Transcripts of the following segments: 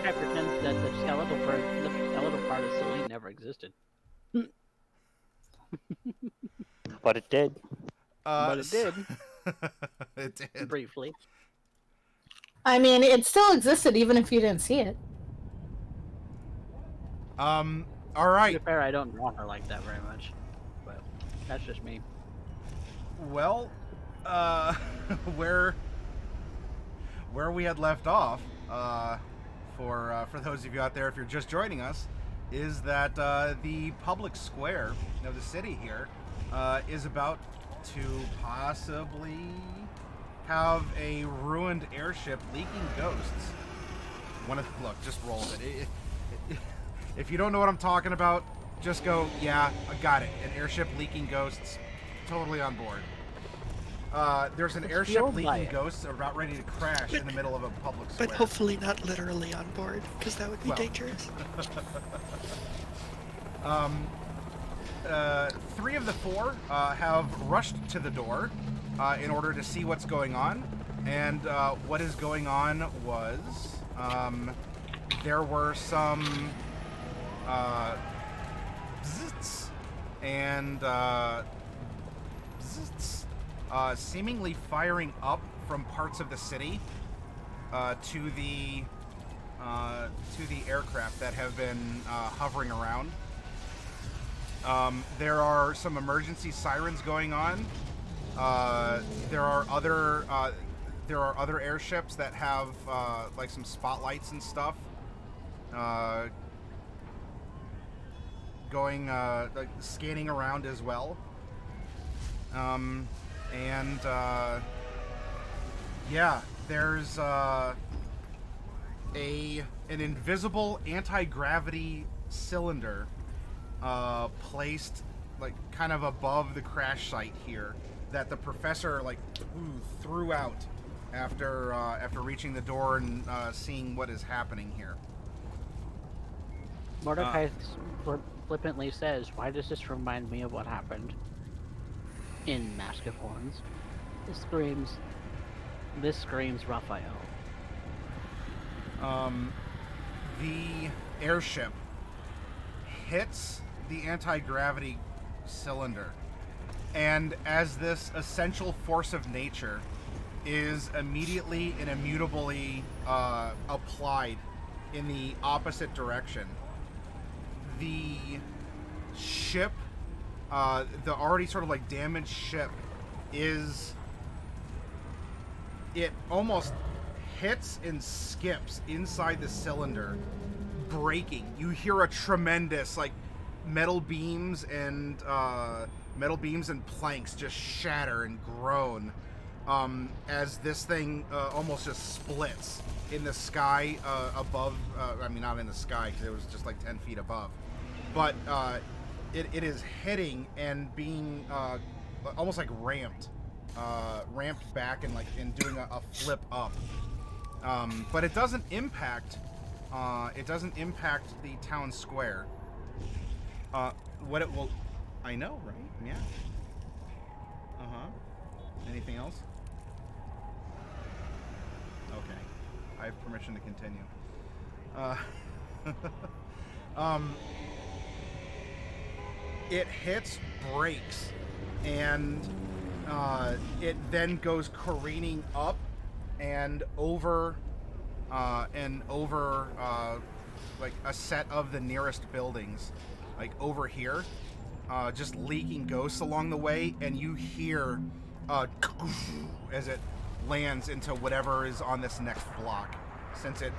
Mordecai pretends that the skeletal part of Celine never existed. But it did. But it did. It did. Briefly. I mean, it still existed even if you didn't see it. All To right. be fair, I don't draw her like that very much. But that's just me. Well, where we had left off, for those of you out there, if you're just joining us, is that the public square of the city here is about to possibly have a ruined airship leaking ghosts. Look, just roll with it. If you don't know what I'm talking about, just go, yeah, I got it. An airship leaking ghosts, totally on board. There's an airship leaking ghosts about ready to crash in the middle of a public square. But hopefully not literally on board, because that would be dangerous. 3 of the 4 have rushed to the door in order to see what's going on. And what is going on was there were some bzzz and bzzz, seemingly firing up from parts of the city to the aircraft that have been hovering around. There are some emergency sirens going on. There are other airships that have like some spotlights and stuff going like scanning around as well. Yeah, there's an invisible anti-gravity cylinder placed like kind of above the crash site here that the professor like threw out after reaching the door and seeing what is happening here. Mordecai flippantly says, "Why does this remind me of what happened in Mask of Horns?" This screams Raphael. The airship hits the anti-gravity cylinder, and as this essential force of nature is immediately and immutably applied in the opposite direction, the ship, the already sort of like damaged ship, it almost hits and skips inside the cylinder, breaking. You hear a tremendous like metal beams and planks just shatter and groan as this thing almost just splits in the sky above. I mean, not in the sky because it was just like 10 feet above, but it is hitting and being almost like ramped back and doing a flip up. But it doesn't impact the town square. What it will, I know, right? Yeah. Anything else? Okay, I have permission to continue. It hits brakes, and it then goes careening up and over like a set of the nearest buildings, like over here, just leaking ghosts along the way, and you hear as it lands into whatever is on this next block, since it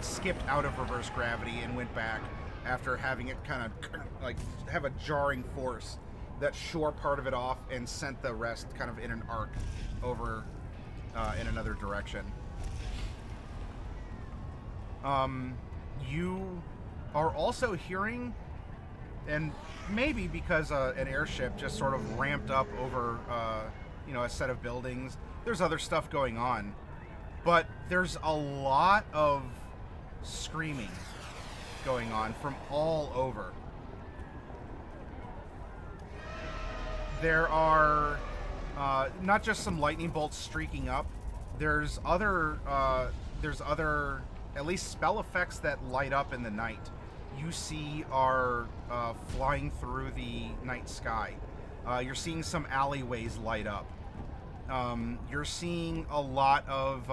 skipped out of reverse gravity and went back after having it kind of like have a jarring force that shore part of it off and sent the rest kind of in an arc over in another direction. You are also hearing, and maybe because an airship just sort of ramped up over a set of buildings, there's other stuff going on, but there's a lot of screaming going on from all over. There are not just some lightning bolts streaking up. There's other at least spell effects that light up in the night, you see are flying through the night sky. You're seeing some alleyways light up. You're seeing a lot of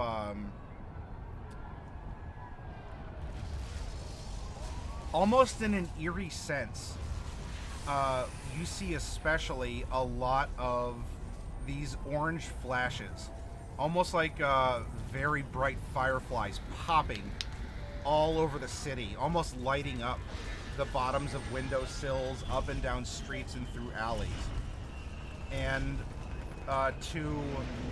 almost in an eerie sense. You see especially a lot of these orange flashes, almost like very bright fireflies popping all over the city, almost lighting up the bottoms of windowsills, up and down streets and through alleys. And to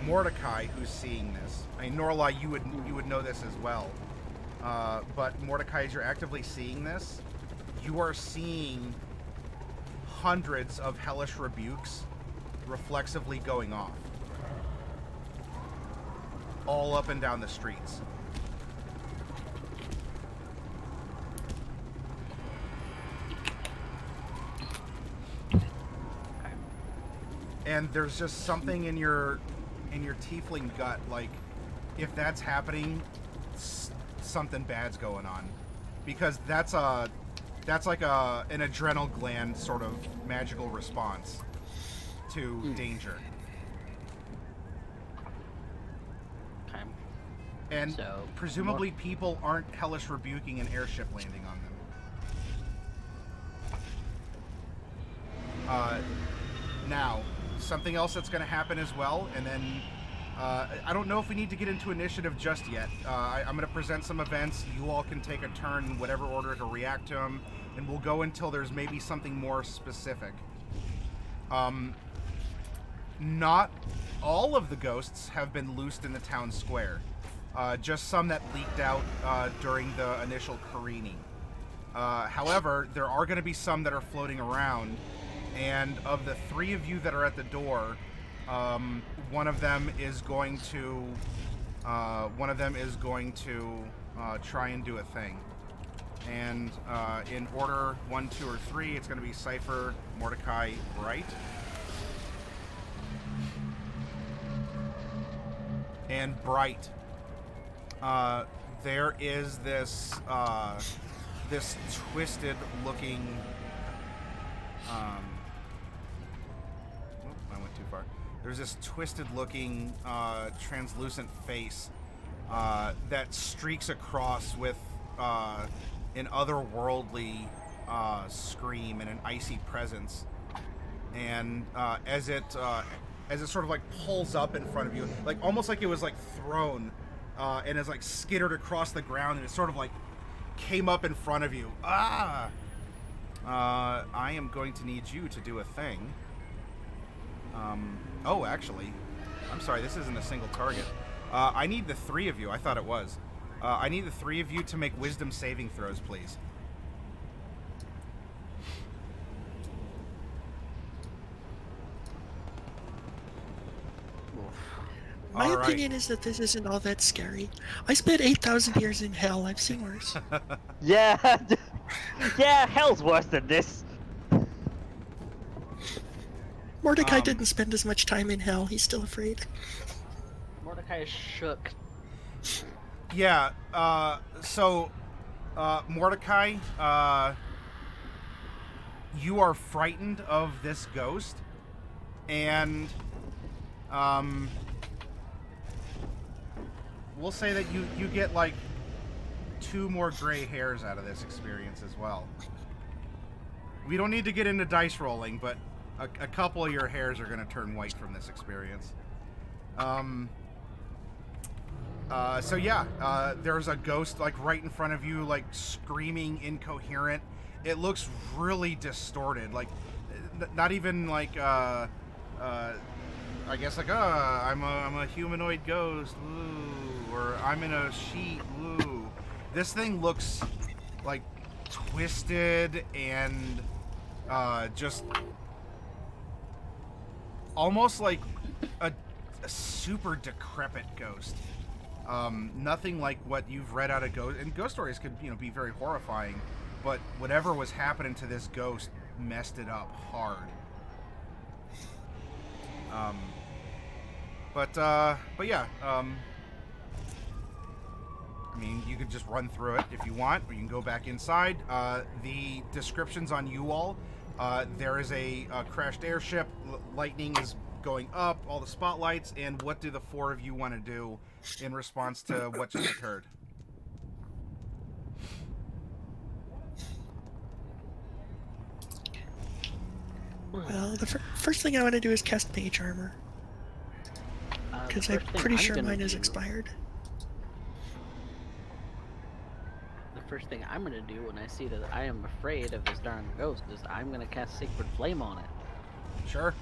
Mordecai, who's seeing this, I mean, Norla, you would know this as well. But Mordecai, as you're actively seeing this, you are seeing hundreds of hellish rebukes reflexively going off, all up and down the streets. And there's just something in your tiefling gut, like, if that's happening, something bad's going on, because that's like an adrenal gland sort of magical response to danger. Okay. And So, presumably people aren't hellish rebuking an airship landing on them. Now, something else that's going to happen as well, and then I don't know if we need to get into initiative just yet. I'm going to present some events. You all can take a turn in whatever order to react to them, and we'll go until there's maybe something more specific. Not all of the ghosts have been loosed in the town square. Just some that leaked out during the initial careening. However, there are going to be some that are floating around, and of the three of you that are at the door, one of them is going to try and do a thing. And in order 1, 2, or 3, it's going to be Cypher, Mordecai, Bright. And Bright, there is this twisted looking. I went too far. There's this twisted looking translucent face that streaks across with an otherworldly scream and an icy presence. And as it sort of like pulls up in front of you, like almost like it was like thrown and is like skittered across the ground, and it sort of like came up in front of you. I am going to need you to do a thing. Oh, actually, I'm sorry, this isn't a single target. I need the three of you. I thought it was. I need the three of you to make wisdom saving throws, please. My opinion is that this isn't all that scary. I spent 8,000 years in hell. I've seen worse. Yeah, yeah, hell's worse than this. Mordecai didn't spend as much time in hell. He's still afraid. Mordecai is shook. Yeah, so, Mordecai, you are frightened of this ghost, and, we'll say that you get, like, 2 more gray hairs out of this experience as well. We don't need to get into dice rolling, but a couple of your hairs are going to turn white from this experience. So yeah, there's a ghost like right in front of you, like screaming incoherent. It looks really distorted, like not even like I guess like I'm a humanoid ghost, woo, or I'm in a sheet, woo. This thing looks like twisted and just almost like a super decrepit ghost. Nothing like what you've read out of Ghost, and ghost stories could, be very horrifying, but whatever was happening to this ghost messed it up hard. But yeah, I mean, you could just run through it if you want, or you can go back inside. The descriptions on you all, there is a crashed airship, lightning is going up, all the spotlights, and what do the four of you want to do in response to what just occurred? Well, the first thing I want to do is cast mage armor. Because I'm pretty sure mine is expired. The first thing I'm gonna do when I see that I am afraid of this darn ghost is I'm gonna cast Sacred Flame on it. Sure.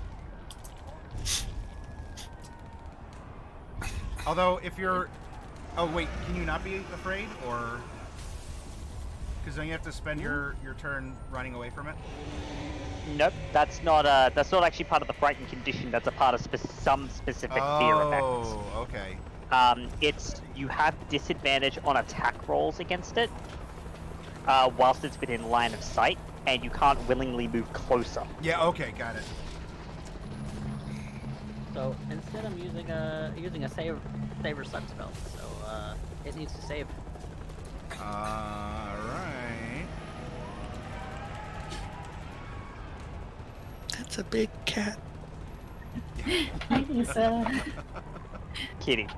Although, if you're... Oh, wait, can you not be afraid, or... Because then you have to spend your turn running away from it? Nope, that's not actually part of the frightened condition. That's a part of some specific fear effects. Oh, okay. It's you have disadvantage on attack rolls against it, whilst it's within line of sight, and you can't willingly move closer. Yeah, okay, got it. So instead, I'm using a saver slap spell. So it needs to save. Alright. That's a big cat. He's, Kidding.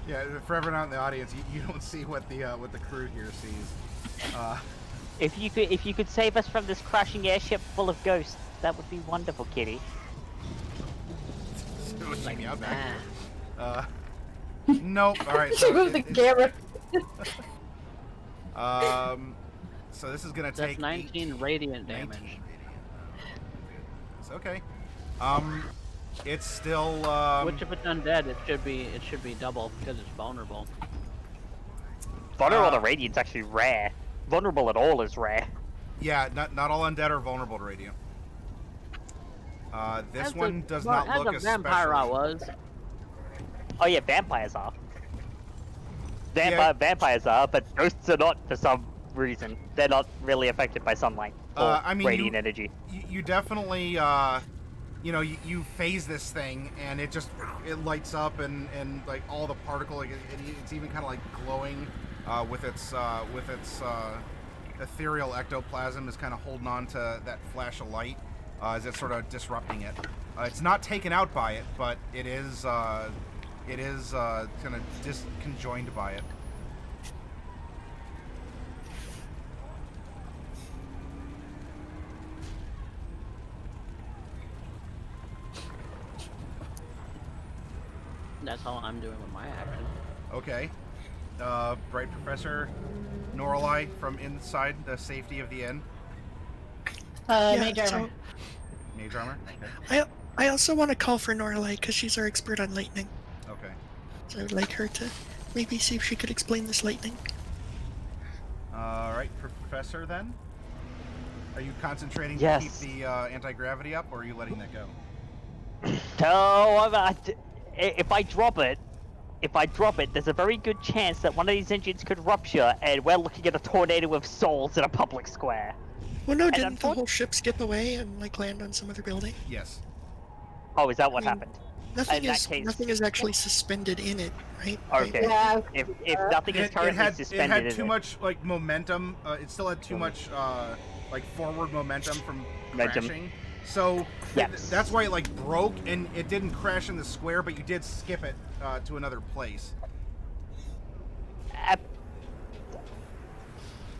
Yeah, for everyone out in the audience, you don't see what the crew here sees. If you could save us from this crashing airship full of ghosts, that would be wonderful, Kitty. Like, me out Ah. back. Nope. All right. she moved the camera. So this is gonna That's take 19 radiant damage. 19 It's okay. It's still. Which, if it's undead, it should be double because it's vulnerable. Vulnerable to radiant's actually rare. Vulnerable at all is rare. Yeah, not all undead are vulnerable to radiant. This As one a- does well, not look as a vampire I was. Oh yeah, vampires are. Yeah. Vampires are, but ghosts are not for some reason. They're not really affected by sunlight or I mean, radiant energy. You definitely, you know, you phase this thing and it lights up and like all the particle, like it's even kind of like glowing with its ethereal ectoplasm is kind of holding on to that flash of light as it's sort of disrupting it. It's not taken out by it, but it is kind of disconjoined by it. That's all I'm doing with my action. Okay. Bright Professor Norlai from inside the safety of the inn. Mage armor. Mage armor? Okay. I also want to call for Norlai because she's our expert on lightning. Okay. So I'd like her to maybe see if she could explain this lightning. Alright, Professor then? Are you concentrating Yes. to keep the anti-gravity up, or are you letting that go? No, if I drop it, there's a very good chance that one of these engines could rupture, and we're looking at a tornado of souls in a public square. Well, no, And didn't the whole ship skip away and like land on some other building? Yes. Oh, is that what I mean, happened? Nothing In that is case- nothing is actually suspended in it, right? Okay. Yeah. If nothing is currently suspended it had in too it. much like momentum. It still had too much like forward momentum from Momentum. crashing. So Yes. that's why it like broke and it didn't crash in the square, but you did skip it to another place.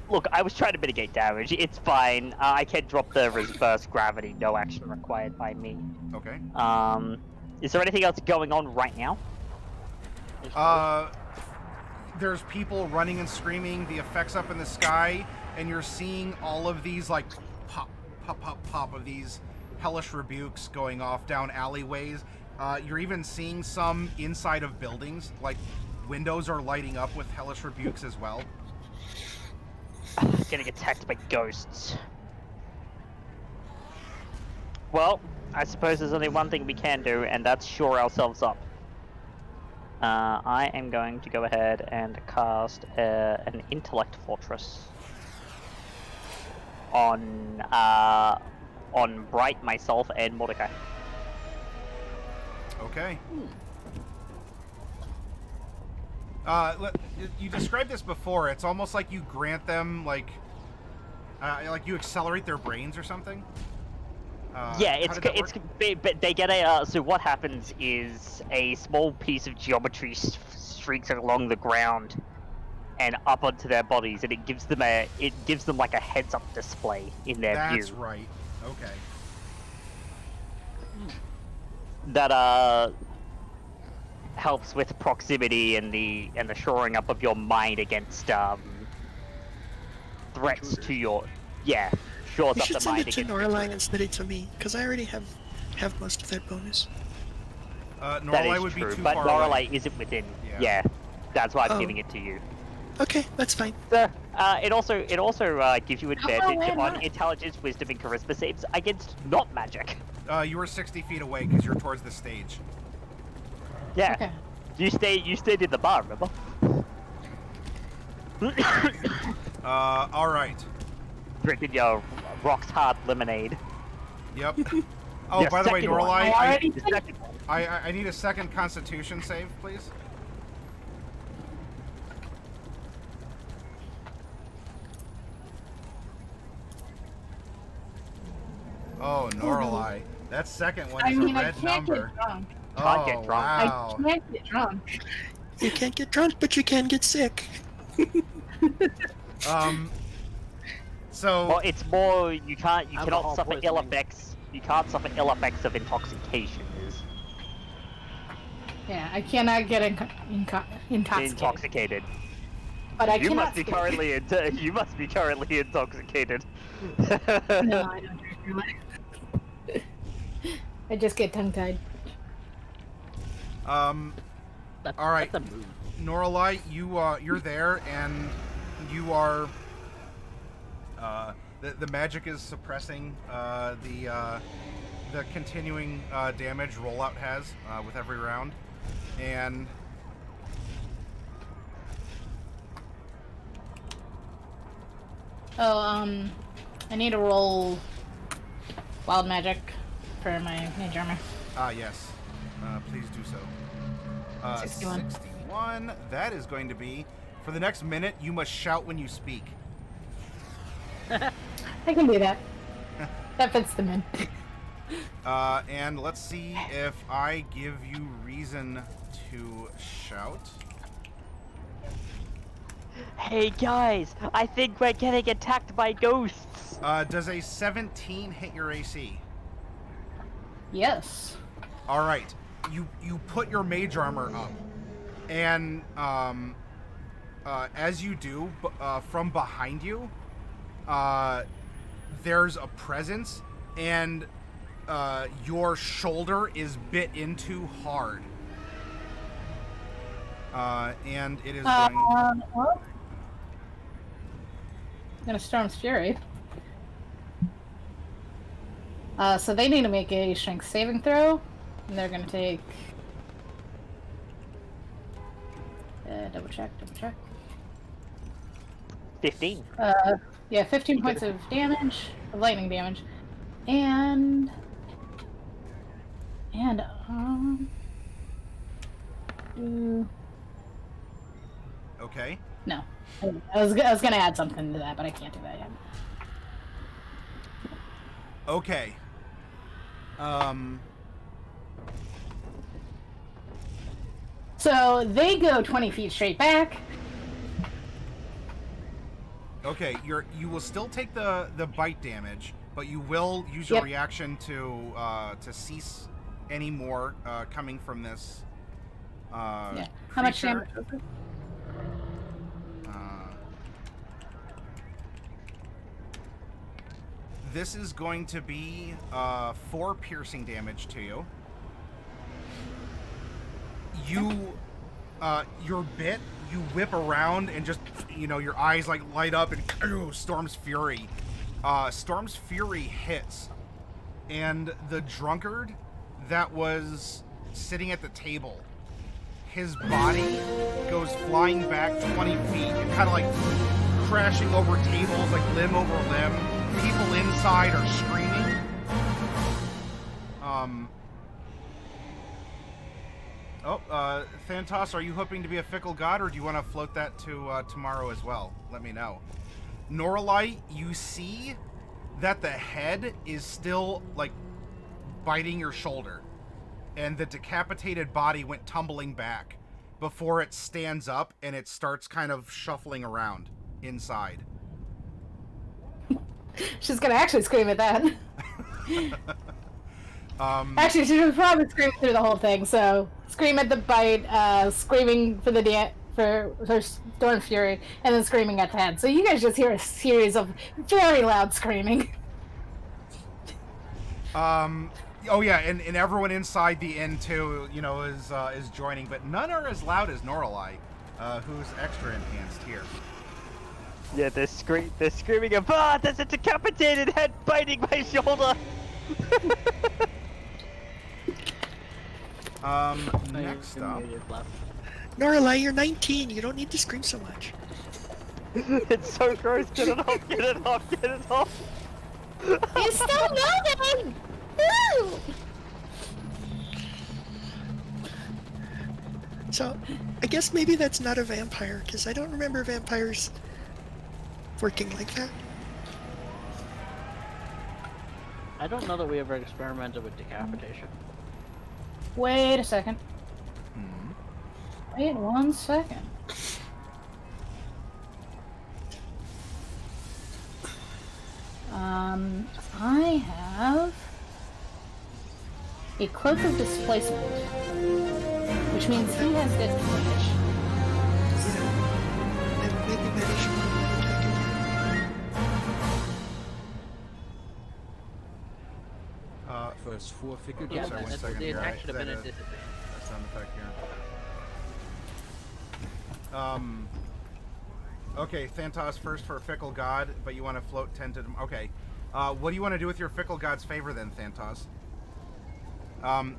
Look, I was trying to mitigate damage. It's fine. I can drop the reverse gravity. No action required by me. Okay. Is there anything else going on right now? There's people running and screaming. The effects up in the sky, and you're seeing all of these like pop, pop, pop, pop of these hellish rebukes going off down alleyways. You're even seeing some inside of buildings, like windows are lighting up with hellish rebukes as well. Getting attacked by ghosts. Well, I suppose there's only one thing we can do, and that's shore ourselves up. I am going to go ahead and cast an intellect fortress on Bright, myself, and Mordecai. Okay. You described this before. It's almost like you grant them like you accelerate their brains or something. Yeah, but they get a. So what happens is a small piece of geometry streaks along the ground and up onto their bodies, and it gives them like a heads-up display in their view. That's right. Okay. That helps with proximity and the shoring up of your mind against threats to your shores You up should the send mind it to against Norline instead of to me, because I already have most of that bonus. that Norlai is would be true, too but far Norlai away. isn't within. Yeah. Yeah, that's why I'm Oh. giving it to you. Okay, that's fine. It also gives you advantage wait, on what? intelligence, wisdom, and charisma saves against not magic. You were 60 feet away because you're towards the stage. Yeah, Okay. you stayed in the bar, remember? All right. Drinking your rocks hard lemonade. Yep. Oh, Your by the way, second one. Norlai, I already The second one. I need a second Constitution save, please. Oh, Norlai. That second one I is mean, a I red can't number. get drunk. Can't Oh, get drunk. wow. I can't get drunk. You can't get drunk, but you can get sick. So Well, it's more you cannot Alcohol suffer ill poisoning. effects. You can't suffer ill effects of intoxication. Is Yeah, I cannot get intoxicated. intoxicated. But I You cannot must be smoke. currently you must be currently intoxicated. No, I don't drink really. I just get tongue-tied. That's, All right. That's a move. Norlai, you're there, and you are. The magic is suppressing the continuing damage rollout has with every round, and Oh, I need to roll wild magic for my mage armor. yes, please do so. 61. 61. That is going to be for the next minute. You must shout when you speak. I can do that. That fits the min. And let's see if I give you reason to shout. Hey guys, I think we're getting attacked by ghosts. Does a 17 hit your AC? Yes. All right. You put your mage armor up, and as you do, from behind you, there's a presence, and your shoulder is bit into hard. And it is going. Well, I'm gonna Storm's Fury. So they need to make a strength saving throw, and they're gonna take. Double check. 15. Yeah, 15 points of damage, of lightning damage, and Okay. no, I was gonna add something to that, but I can't do that yet. Okay. So they go 20 feet straight back. Okay. You will still take the bite damage, but you will use your Yep. reaction to cease any more coming from this. Yeah. How much creature. damage? Was it? This is going to be 4 piercing damage to you. You're bit. You whip around and just, your eyes like light up and Storm's Fury. Storm's Fury hits, and the drunkard that was sitting at the table, his body goes flying back 20 feet and kind of like crashing over tables, like limb over limb. People inside are screaming. Oh, Thantos, are you hoping to be a fickle god, or do you want to float that to tomorrow as well? Let me know. Norlai, you see that the head is still, like, biting your shoulder. And the decapitated body went tumbling back before it stands up and it starts kind of shuffling around inside. She's gonna actually scream at that. Actually, she would probably scream through the whole thing. So scream at the bite, screaming for for her Storm Fury, and then screaming at the head. So you guys just hear a series of very loud screaming. Oh yeah, and everyone inside the inn too, you know, is joining, but none are as loud as Norlai, who's extra enhanced here. Yeah, they're screaming of, there's a decapitated head biting my shoulder! Next up. Norlai, you're 19. You don't need to scream so much. It's so gross. Get it off, get it off, get it off! He's still moving! Woo! So, I guess maybe that's not a vampire, because I don't remember vampires working like that. I don't know that we ever experimented with decapitation. Wait a second. Wait 1 second. I have a cloak of displacement, which means he has disadvantage. And maybe Maddie should First 4 figure Yeah, sorry, one that's, second the here. attack should have been a That, disadvantage. sound effect here. Okay, Thantos first for Fickle God, but you want to float 10 to... Okay. What do you want to do with your Fickle God's favor then, Thantos?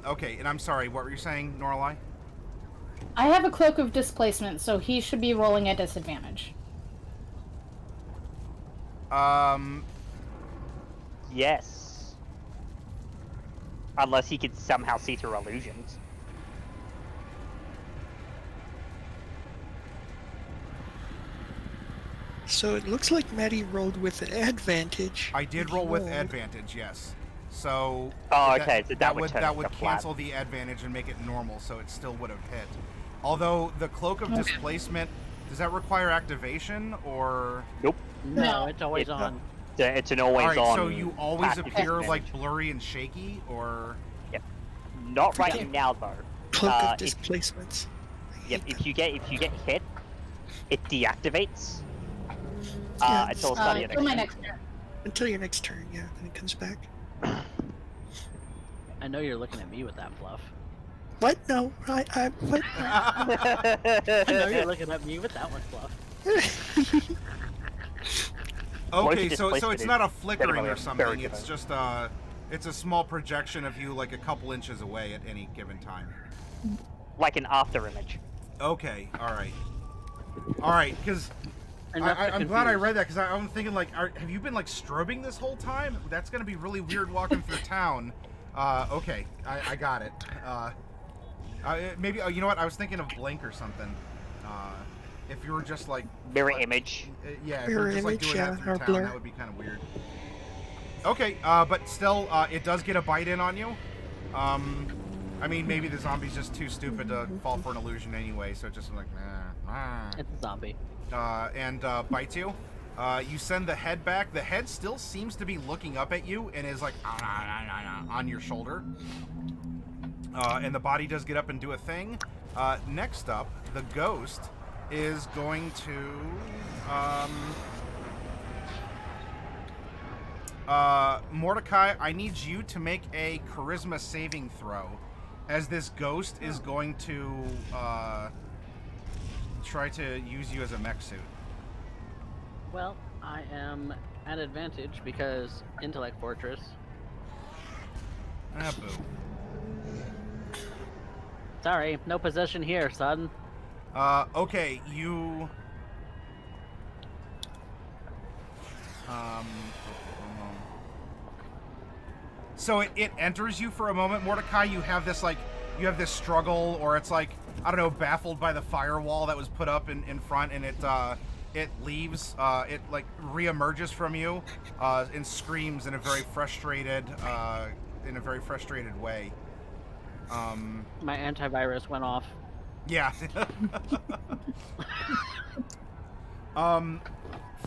Okay, and I'm sorry, what were you saying, Norlai? I have a cloak of displacement, so he should be rolling at disadvantage. Yes. Unless he could somehow see through illusions. So it looks like Maddie rolled with an advantage. I did roll with advantage, yes. So... Oh, okay, so that would turn that it would to flat. cancel the advantage and make it normal, so it still would have hit. Although, the Cloak of Displacement, does that require activation, or... Nope. No, it's always It's on. It's an always Alright, on. so you always passive appear, advantage. like, blurry and shaky, or... Yep. Not right now though. Cloak of if- displacements. I Yep. hate If you get hit, it deactivates. Yeah, Until it's done Until my next turn. that. Until your next turn, yeah, then it comes back. I know you're looking at me with that fluff. What? No, what? I know you're looking at me with that one fluff. Okay, Cloak so of it's Displacement not a is flickering very or good. something, it's just, it's a small projection of you, like, a couple inches away at any given time. Like an after image. Okay, alright. Alright, because... I'm glad I read that, because I'm thinking, like, have you been, like, strobing this whole time? That's going to be really weird walking through town. Okay, I got it. Maybe, you know what, I was thinking of Blink or something. If you were just, like... Mirror image. Yeah, if you were Mirror just, like, image, doing yeah, that through or town, blur. that would be kind of weird. Okay, but still, it does get a bite in on you. I mean, maybe the zombie's just too stupid to fall for an illusion anyway, so it's just like, nah. It's a zombie. And bites you. You send the head back. The head still seems to be looking up at you and is like on your shoulder. And the body does get up and do a thing. Next up, the ghost is going to Mordecai, I need you to make a charisma saving throw, as this ghost is going to try to use you as a mech suit. Well, I am at advantage because Intellect Fortress. Ah, boo. Sorry, no possession here, son. Okay, you... So it enters you for a moment, Mordecai. You have this, like, you have this struggle, or it's like, I don't know, baffled by the firewall that was put up in front, and it leaves, it like reemerges from you, and screams in a very frustrated way. My antivirus went off. Yeah.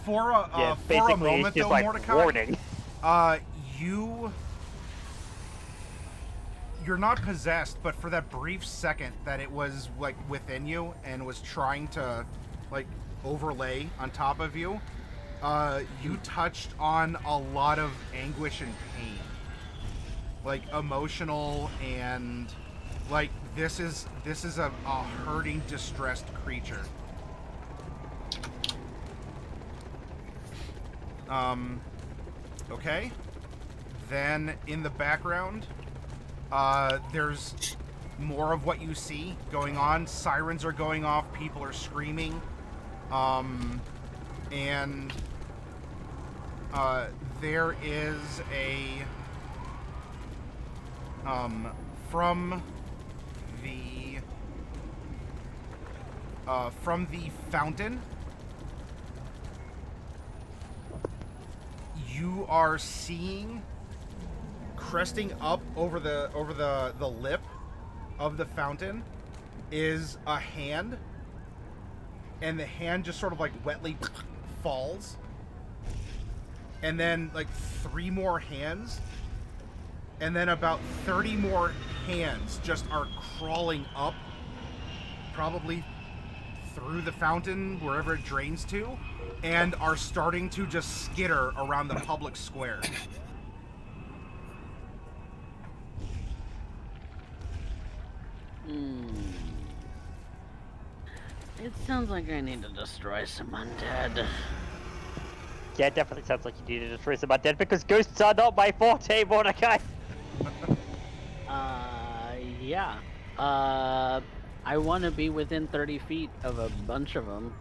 For a moment though, like Mordecai, warning. You're not possessed, but for that brief second that it was like within you and was trying to like overlay on top of you, you touched on a lot of anguish and pain, like emotional, and like this is a hurting, distressed creature. Okay. Then in the background, there's more of what you see going on. Sirens are going off, people are screaming, and there is a from the fountain, you are seeing, cresting up over the lip of the fountain, is a hand, and the hand just sort of like wetly falls, and then like 3 more hands, and then about 30 more hands just are crawling up, probably through the fountain wherever it drains to, and are starting to just skitter around the public square. It sounds like I need to destroy some undead. Yeah, it definitely sounds like you need to destroy some undead, because ghosts are not my forte, Mordecai. Yeah. I want to be within 30 feet of a bunch of them.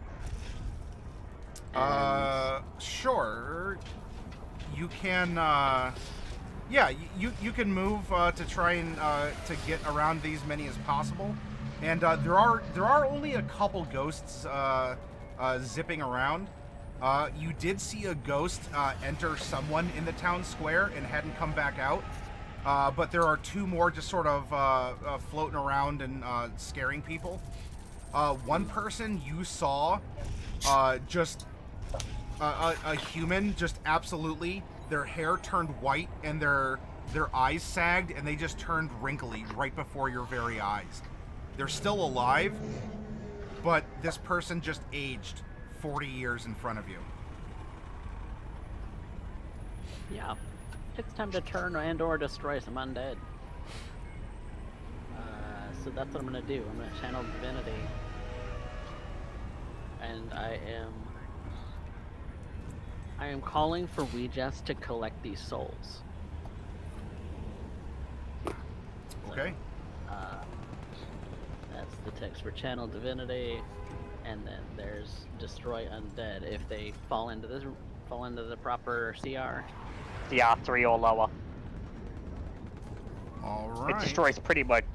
Sure. You can, yeah, you can move to try and to get around these many as possible. And there are only a couple ghosts zipping around. You did see a ghost enter someone in the town square and hadn't come back out. But there are 2 more just sort of floating around and scaring people. One person you saw, just a human, just absolutely, their hair turned white and their eyes sagged and they just turned wrinkly right before your very eyes. They're still alive, but this person just aged 40 years in front of you. Yeah. It's time to turn and or destroy some undead. So that's what I'm gonna do. I'm gonna channel divinity. And I am calling for Ouijas to collect these souls. Okay. So, that's the text for channel divinity, and then there's destroy undead if they fall into the proper CR. CR 3 or lower. All right. It destroys pretty much.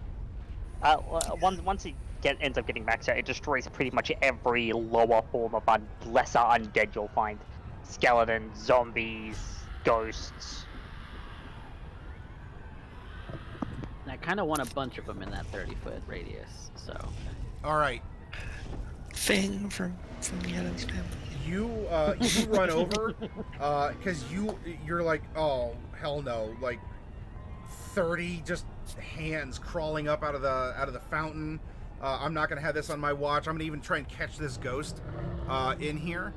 Once it ends up getting maxed out, it destroys pretty much every lower form of lesser undead you'll find. Skeletons, zombies, ghosts. And I kind of want a bunch of them in that 30-foot radius, so. All right. Thing from the Adams Family. You run over, because you're like, oh hell no, like 30 just hands crawling up out of the fountain. I'm not gonna have this on my watch. I'm gonna even try and catch this ghost in here,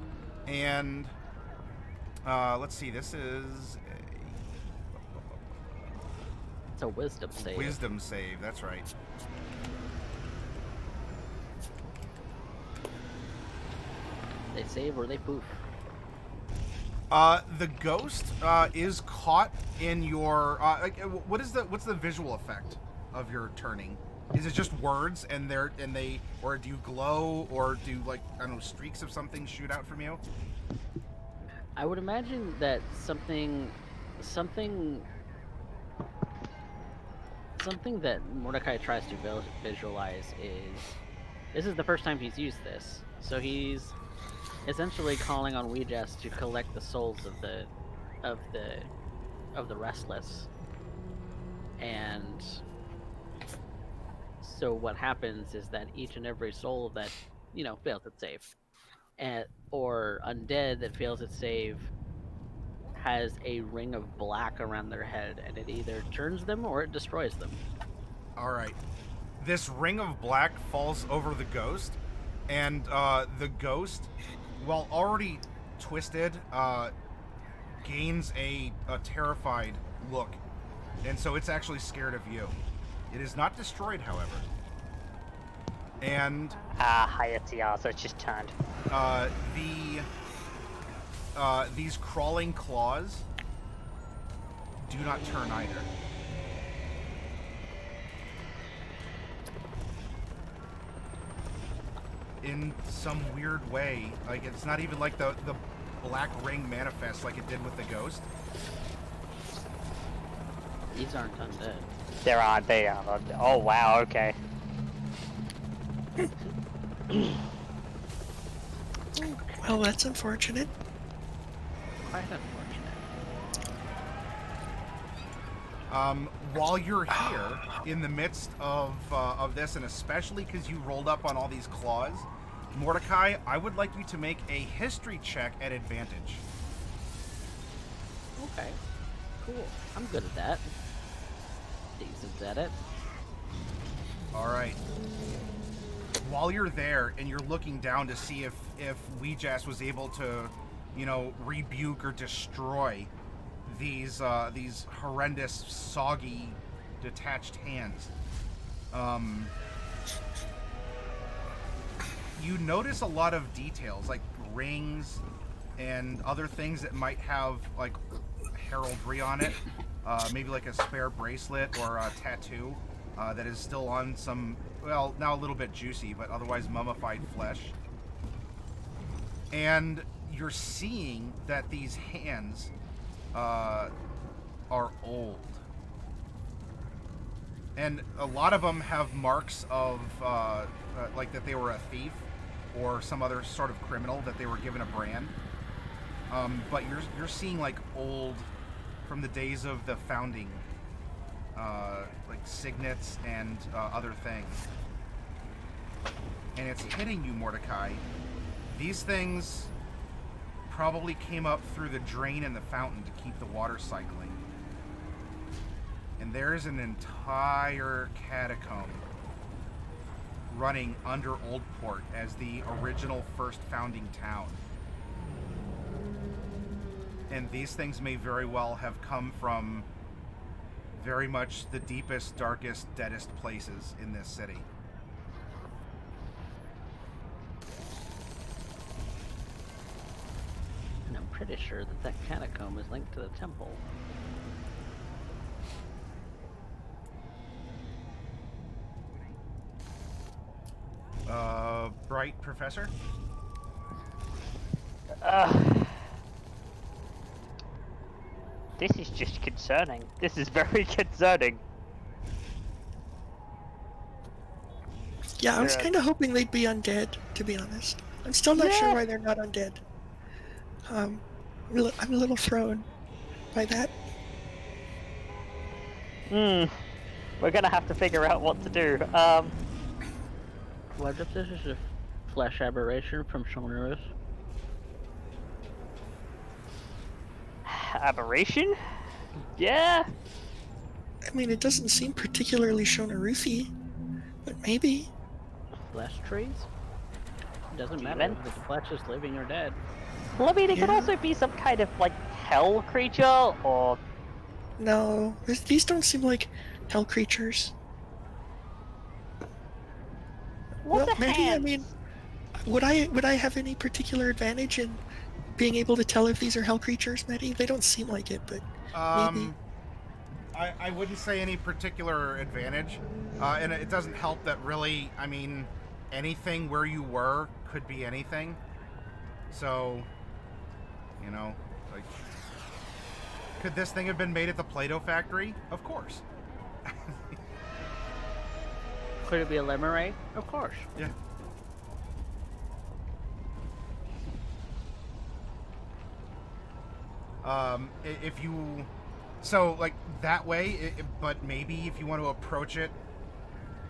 and let's see. This is It's a wisdom save. Wisdom save. That's right. They save or they poof. The ghost is caught in your. What's the visual effect of your turning? Is it just words and they, or do you glow, or do, like, I don't know, streaks of something shoot out from you? I would imagine that something something that Mordecai tries to visualize is this is the first time he's used this, so he's essentially calling on Ouijas to collect the souls of the of the of the restless. And so what happens is that each and every soul that fails its save, or undead that fails its save, has a ring of black around their head, and it either turns them or it destroys them. All right. This ring of black falls over the ghost, and the ghost, while already twisted, gains a terrified look, and so it's actually scared of you. It is not destroyed, however. And hi, it's so it's just turned. These crawling claws do not turn either. In some weird way, like it's not even like the black ring manifests like it did with the ghost. These aren't undead. They are. Oh wow, okay. Well, that's unfortunate. Quite unfortunate. While you're here, in the midst of this, and especially because you rolled up on all these claws, Mordecai, I would like you to make a history check at advantage. Okay. Cool. I'm good at that. Decent at it. All right. While you're there and you're looking down to see if Ouijas was able to, rebuke or destroy these horrendous, soggy, detached hands, you notice a lot of details, like rings and other things that might have like heraldry on it, maybe like a spare bracelet or a tattoo that is still on some, well, now a little bit juicy, but otherwise mummified flesh. And you're seeing that these hands are old. And a lot of them have marks of, like that they were a thief or some other sort of criminal, that they were given a brand. But you're seeing like old, from the days of the founding, like signets and other things. And it's hitting you, Mordecai. These things probably came up through the drain in the fountain to keep the water cycling. And there's an entire catacomb running under Oldport as the original first founding town. And these things may very well have come from very much the deepest, darkest, deadest places in this city. And I'm pretty sure that catacomb is linked to the temple. Bright Professor? This is just concerning. This is very concerning. Yeah, I was kind of hoping they'd be undead, to be honest. I'm still not sure why they're not undead. I'm a little thrown by that. We're gonna have to figure out what to do. What if this is a flesh aberration from Shonarus? Aberration? Yeah. I mean, it doesn't seem particularly Shonaruthi, but maybe. Flesh trees? It doesn't matter if the flesh is living or dead. Well, I mean, it could also be some kind of, like, hell creature, or... No, these don't seem like hell creatures. What Well, the maybe, heck? I mean, would I have any particular advantage in being able to tell if these are hell creatures, Mehdi? They don't seem like it, but maybe. I wouldn't say any particular advantage, and it doesn't help that really, I mean, anything where you were could be anything. So, like, could this thing have been made at the Play-Doh factory? Of course. Could it be a lemurray? Of course. Yeah. If you, so like that way, but maybe if you want to approach it,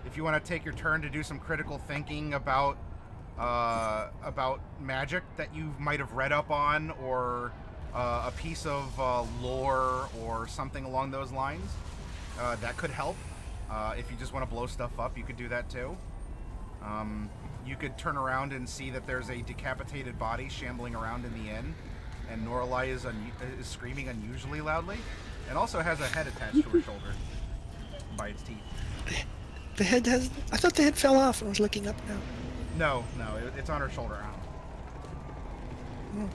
if you want to take your turn to do some critical thinking about magic that you might have read up on, or a piece of lore or something along those lines, that could help. If you just want to blow stuff up, you could do that too. You could turn around and see that there's a decapitated body shambling around in the inn, and Norlai is screaming unusually loudly, and also has a head attached to her shoulder by its teeth. The head has... I thought the head fell off and I was looking up now. No, it's on her shoulder arm. Oh,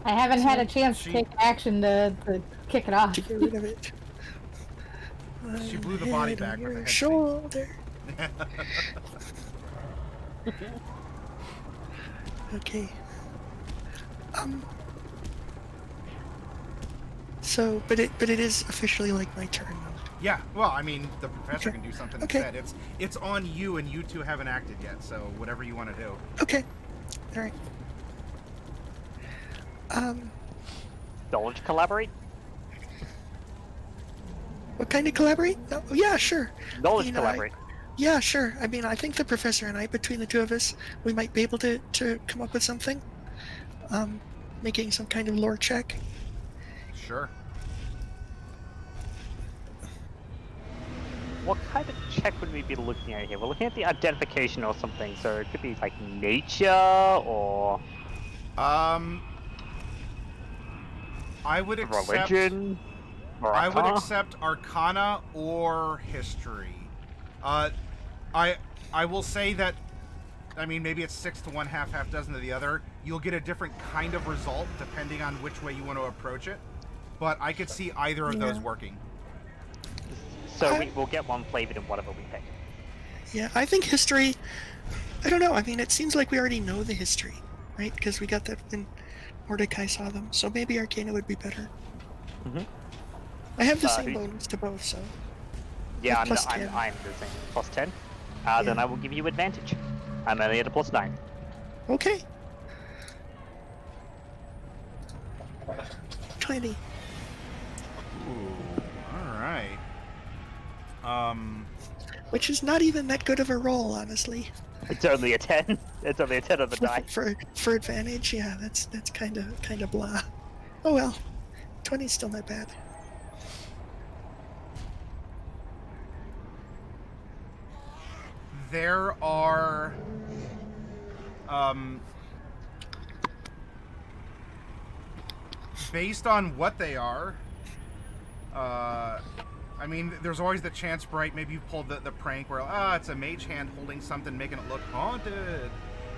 I haven't had a chance to take action to kick it off. to get rid of it. She blew the body back with her head. Shoulder. Okay. So, but it is officially like my turn now. Yeah, well, I mean, the professor Okay. can do something Okay. instead. It's on you, and you two haven't acted yet, so whatever you want to do. Okay. All right. Knowledge collaborate? What kind of collaborate? No, yeah, sure. Knowledge You know, collaborate. Yeah, sure. I mean, I think the professor and I, between the two of us, we might be able to come up with something. Making some kind of lore check. Sure. What kind of check would we be looking at here? We're looking at the identification or something, so it could be like nature or I would accept. religion. Or I would arcana. accept Arcana or History. I will say that. I mean, maybe it's 6 to 1, half dozen to the other. You'll get a different kind of result depending on which way you want to approach it. But I could see either of those Yeah. working. So we'll get one flavored in whatever we pick. Yeah, I think history. I don't know. I mean, it seems like we already know the history, right? Because we got that when Mordecai saw them. So maybe Arcana would be better. Mhm. I have the same who- bonus to both, so. Yeah, I'm the Plus 10. same. Plus 10. Then Yeah. I will give you advantage. I'm only at a plus 9. Okay. 20. Ooh. All right. Which is not even that good of a roll, honestly. It's only a 10. It's only a 10 on the die. For advantage, yeah, that's kind of blah. Oh well, 20's still not bad. There are based on what they are, I mean, there's always the chance, Bright, maybe you pulled the prank where, it's a mage hand holding something, making it look haunted.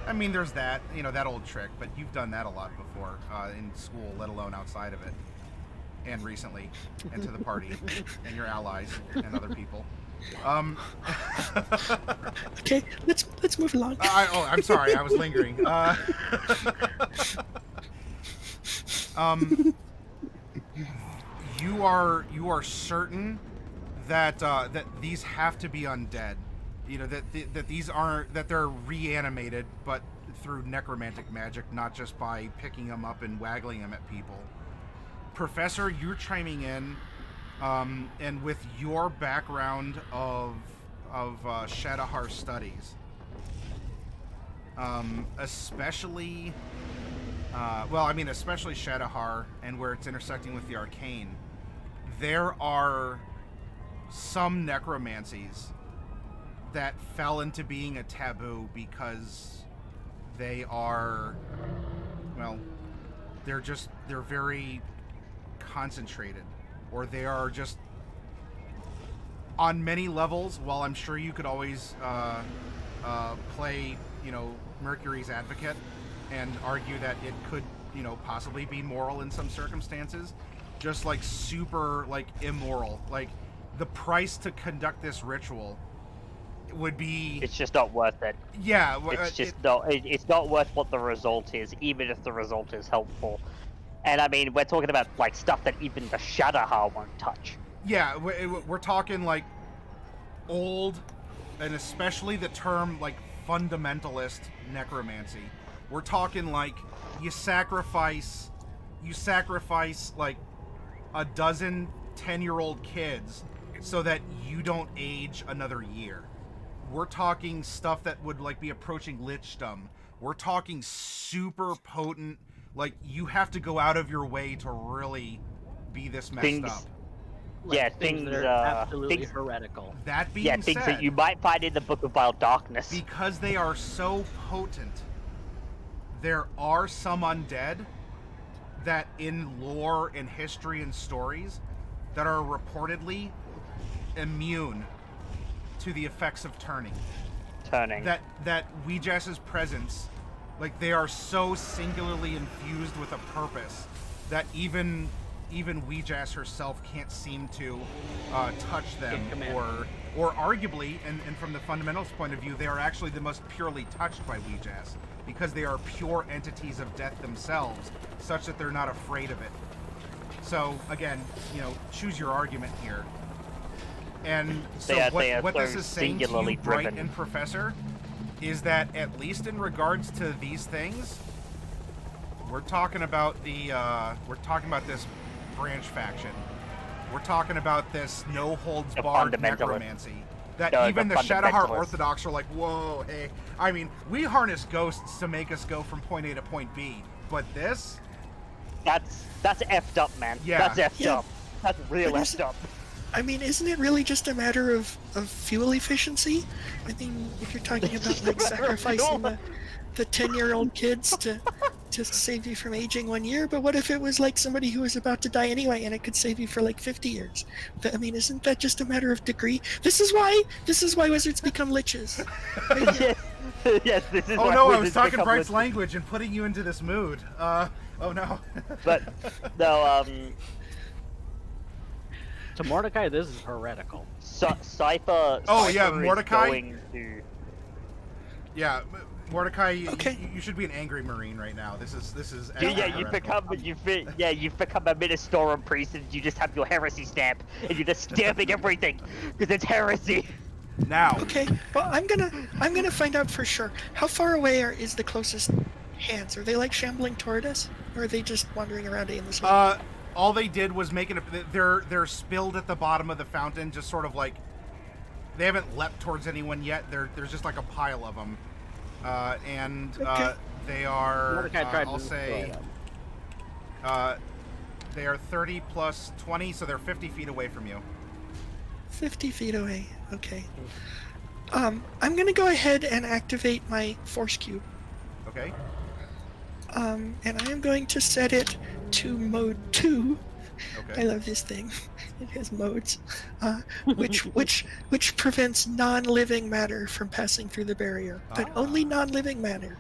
I mean, there's that, that old trick, but you've done that a lot before, in school, let alone outside of it. And recently, and to the party, and your allies, and other people. Okay, let's move along. I'm sorry, I was lingering. You are certain that that these have to be undead. That these aren't, that they're reanimated, but through necromantic magic, not just by picking them up and waggling them at people. Professor, you're chiming in, and with your background of Shadowhar studies, especially Shadowhar and where it's intersecting with the arcane, there are some necromancies that fell into being a taboo because they are, they're very concentrated, or they are just on many levels. While I'm sure you could always play, Mercury's advocate and argue that it could, possibly be moral in some circumstances, just like super immoral. Like the price to conduct this ritual would be, It's just not worth it. yeah, It's not worth what the result is, even if the result is helpful. And I mean, we're talking about like stuff that even the Shadowhar won't touch. yeah, we're talking like old and especially the term like fundamentalist necromancy. We're talking like you sacrifice like a dozen 10-year-old kids so that you don't age another year. We're talking stuff that would like be approaching lichdom. We're talking super potent, like you have to go out of your way to really be this messed up. Like, things that are absolutely heretical. That being things said, that you might find in the Book of Wild Darkness. Because they are so potent, there are some undead that in lore and history and stories that are reportedly immune to the effects of turning. That Ouija's presence, like they are so singularly infused with a purpose that even Ouija herself can't seem to touch them, or arguably, and from the fundamentals point of view, they are actually the most purely touched by Ouija, because they are pure entities of death themselves, such that they're not afraid of it. So again, choose your argument here. And so what this is saying to you, Bright and Professor, is that at least in regards to these things, we're talking about this branch faction. We're talking about this no holds barred necromancy. That even the Shadowheart Orthodox are like, whoa, hey. I mean, we harness ghosts to make us go from point A to point B, but this? That's effed up, man. Yeah. That's effed up. That's real effed up. I mean, isn't it really just a matter of fuel efficiency? I mean, if you're talking about like sacrificing the 10-year-old kids to save you from aging 1 year, but what if it was like somebody who was about to die anyway and it could save you for like 50 years? I mean, isn't that just a matter of degree? This is why wizards become liches. Yes, this is oh no, I was talking Bright's language and putting you into this mood. Oh no. But no, To Mordecai, this is heretical. Cypher. Oh yeah, Mordecai. Yeah, Mordecai. Okay. You should be an angry Marine right now. This is. You've become a Ministorum priest, and you just have your heresy stamp, and you're just stamping everything because it's heresy. Now. Okay. Well, I'm gonna find out for sure. How far away is the closest hands? Are they like shambling toward us, or are they just wandering around aimlessly? All they did was make it. They're spilled at the bottom of the fountain, just sort of like. They haven't leapt towards anyone yet. There's just like a pile of them, and they are. I'll say. They are 30 plus 20, so they're 50 feet away from you. 50 feet away. Okay. I'm gonna go ahead and activate my force cube. Okay. And I am going to set it to mode 2. Okay. I love this thing. It has modes, which prevents non-living matter from passing through the barrier, but only non-living matter.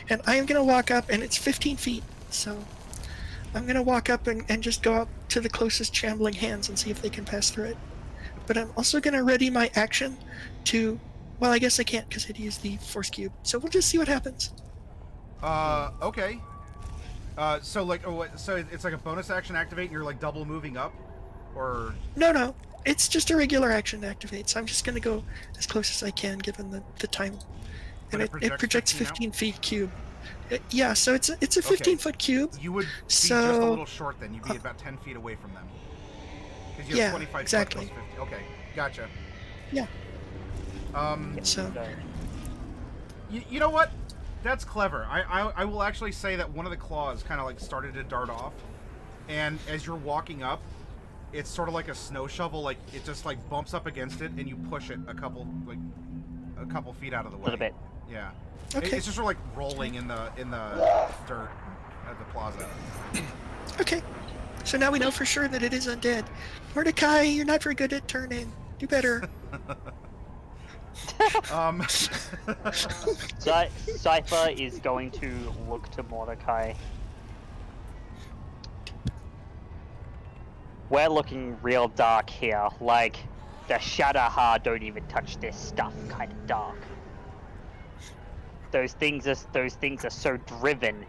And I am going to walk up, and it's 15 feet, so I'm going to walk up and just go up to the closest shambling hands and see if they can pass through it. But I'm also going to ready my action to... Well, I guess I can't because I'd use the force cube, so we'll just see what happens. Okay. So it's like a bonus action activate, and you're like double moving up, or? No. It's just a regular action to activate. So I'm just gonna go as close as I can, given the time. And it projects 15 feet cube. Yeah, so it's a 15-foot cube. You would be just a little short then. You'd be about 10 feet away from them. Because you have 25 exactly. Foot plus 50. Okay, gotcha. Yeah. So. You know what? That's clever. I will actually say that one of the claws kind of like started to dart off, and as you're walking up, it's sort of like a snow shovel. Like it just like bumps up against it, and you push it a couple feet out of the way. A little bit. Yeah. Okay. It's just sort of like rolling in the dirt at the plaza. Okay. So now we know for sure that it is undead. Mordecai, you're not very good at turning. Do better. Cypher is going to look to Mordecai. We're looking real dark here, like the Shadowheart don't even touch this stuff kind of dark. Those things are so driven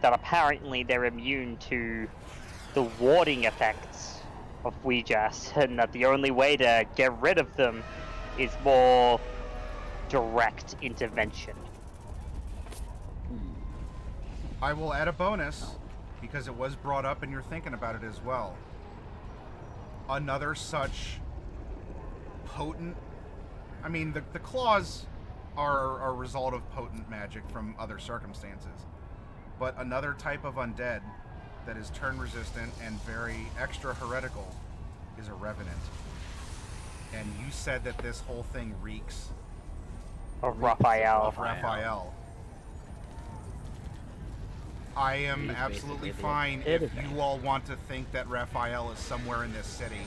that apparently they're immune to the warding effects of Ouija, and that the only way to get rid of them is more direct intervention. I will add a bonus, because it was brought up and you're thinking about it as well. Another such potent... I mean, the claws are a result of potent magic from other circumstances. But another type of undead that is turn resistant and very extra heretical is a revenant. And you said that this whole thing reeks Of Raphael. of Raphael. I am He's absolutely basically the fine if epitome. you all want to think that Raphael is somewhere in this city.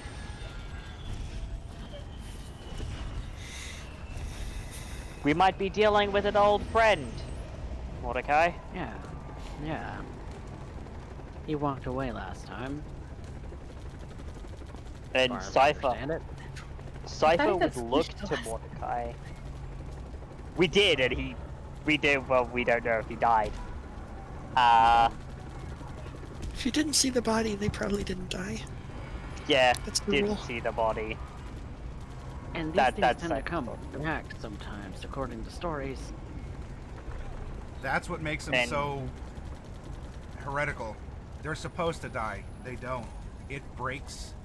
We might be dealing with an old friend, Mordecai. Yeah. He walked away last time. And as far as I Cypher. understand it. Cypher would that's look pushed to us. Mordecai. We did, and we did, well, we don't know if he died. If you didn't see the body, they probably didn't die. Yeah, That's the didn't rule. see the body. And these That's things tend to Cypher. come back sometimes, according to stories. That's what makes them And- so heretical. They're supposed to die. They don't. It breaks.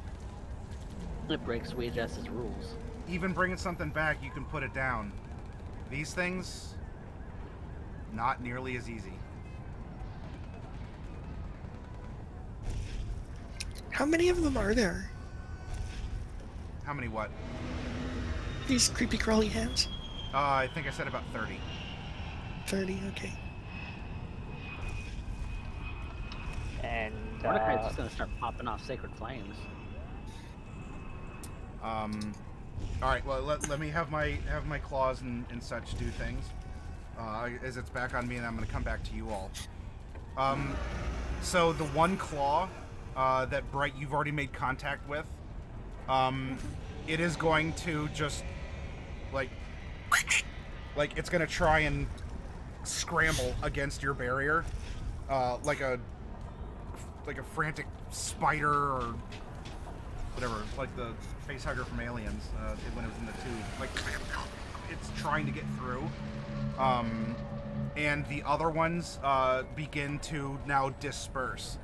It breaks Weejess's rules. Even bringing something back, you can put it down. These things, not nearly as easy. How many of them are there? How many what? These creepy crawly hands? I think I said about 30. 30, okay. And, Mordecai's just gonna start popping off sacred flames. All right. Well, let me have my claws and such do things. As it's back on me, and I'm going to come back to you all. So the one claw that Bright you've already made contact with, it is going to just like it's going to try and scramble against your barrier, like a frantic spider or whatever, like the facehugger from Aliens did when it was in the tube. Like, it's trying to get through. And the other ones begin to now disperse.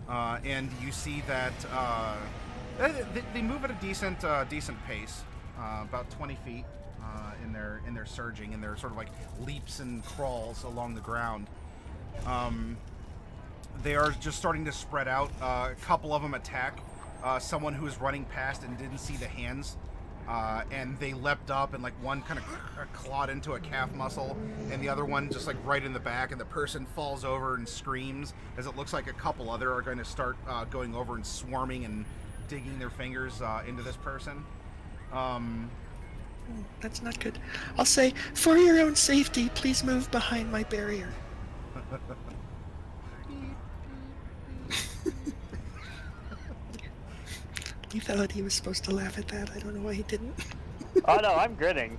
And you see that they move at a decent pace, about 20 feet in their surging, in their sort of like leaps and crawls along the ground. They are just starting to spread out. A couple of them attack someone who was running past and didn't see the hands, and they leapt up, and like one kind of clawed into a calf muscle, and the other one just like right in the back, and the person falls over and screams as it looks like a couple other are going to start going over and swarming and digging their fingers into this person. That's not good. I'll say, for your own safety, please move behind my barrier. He thought he was supposed to laugh at that. I don't know why he didn't. oh no, I'm grinning.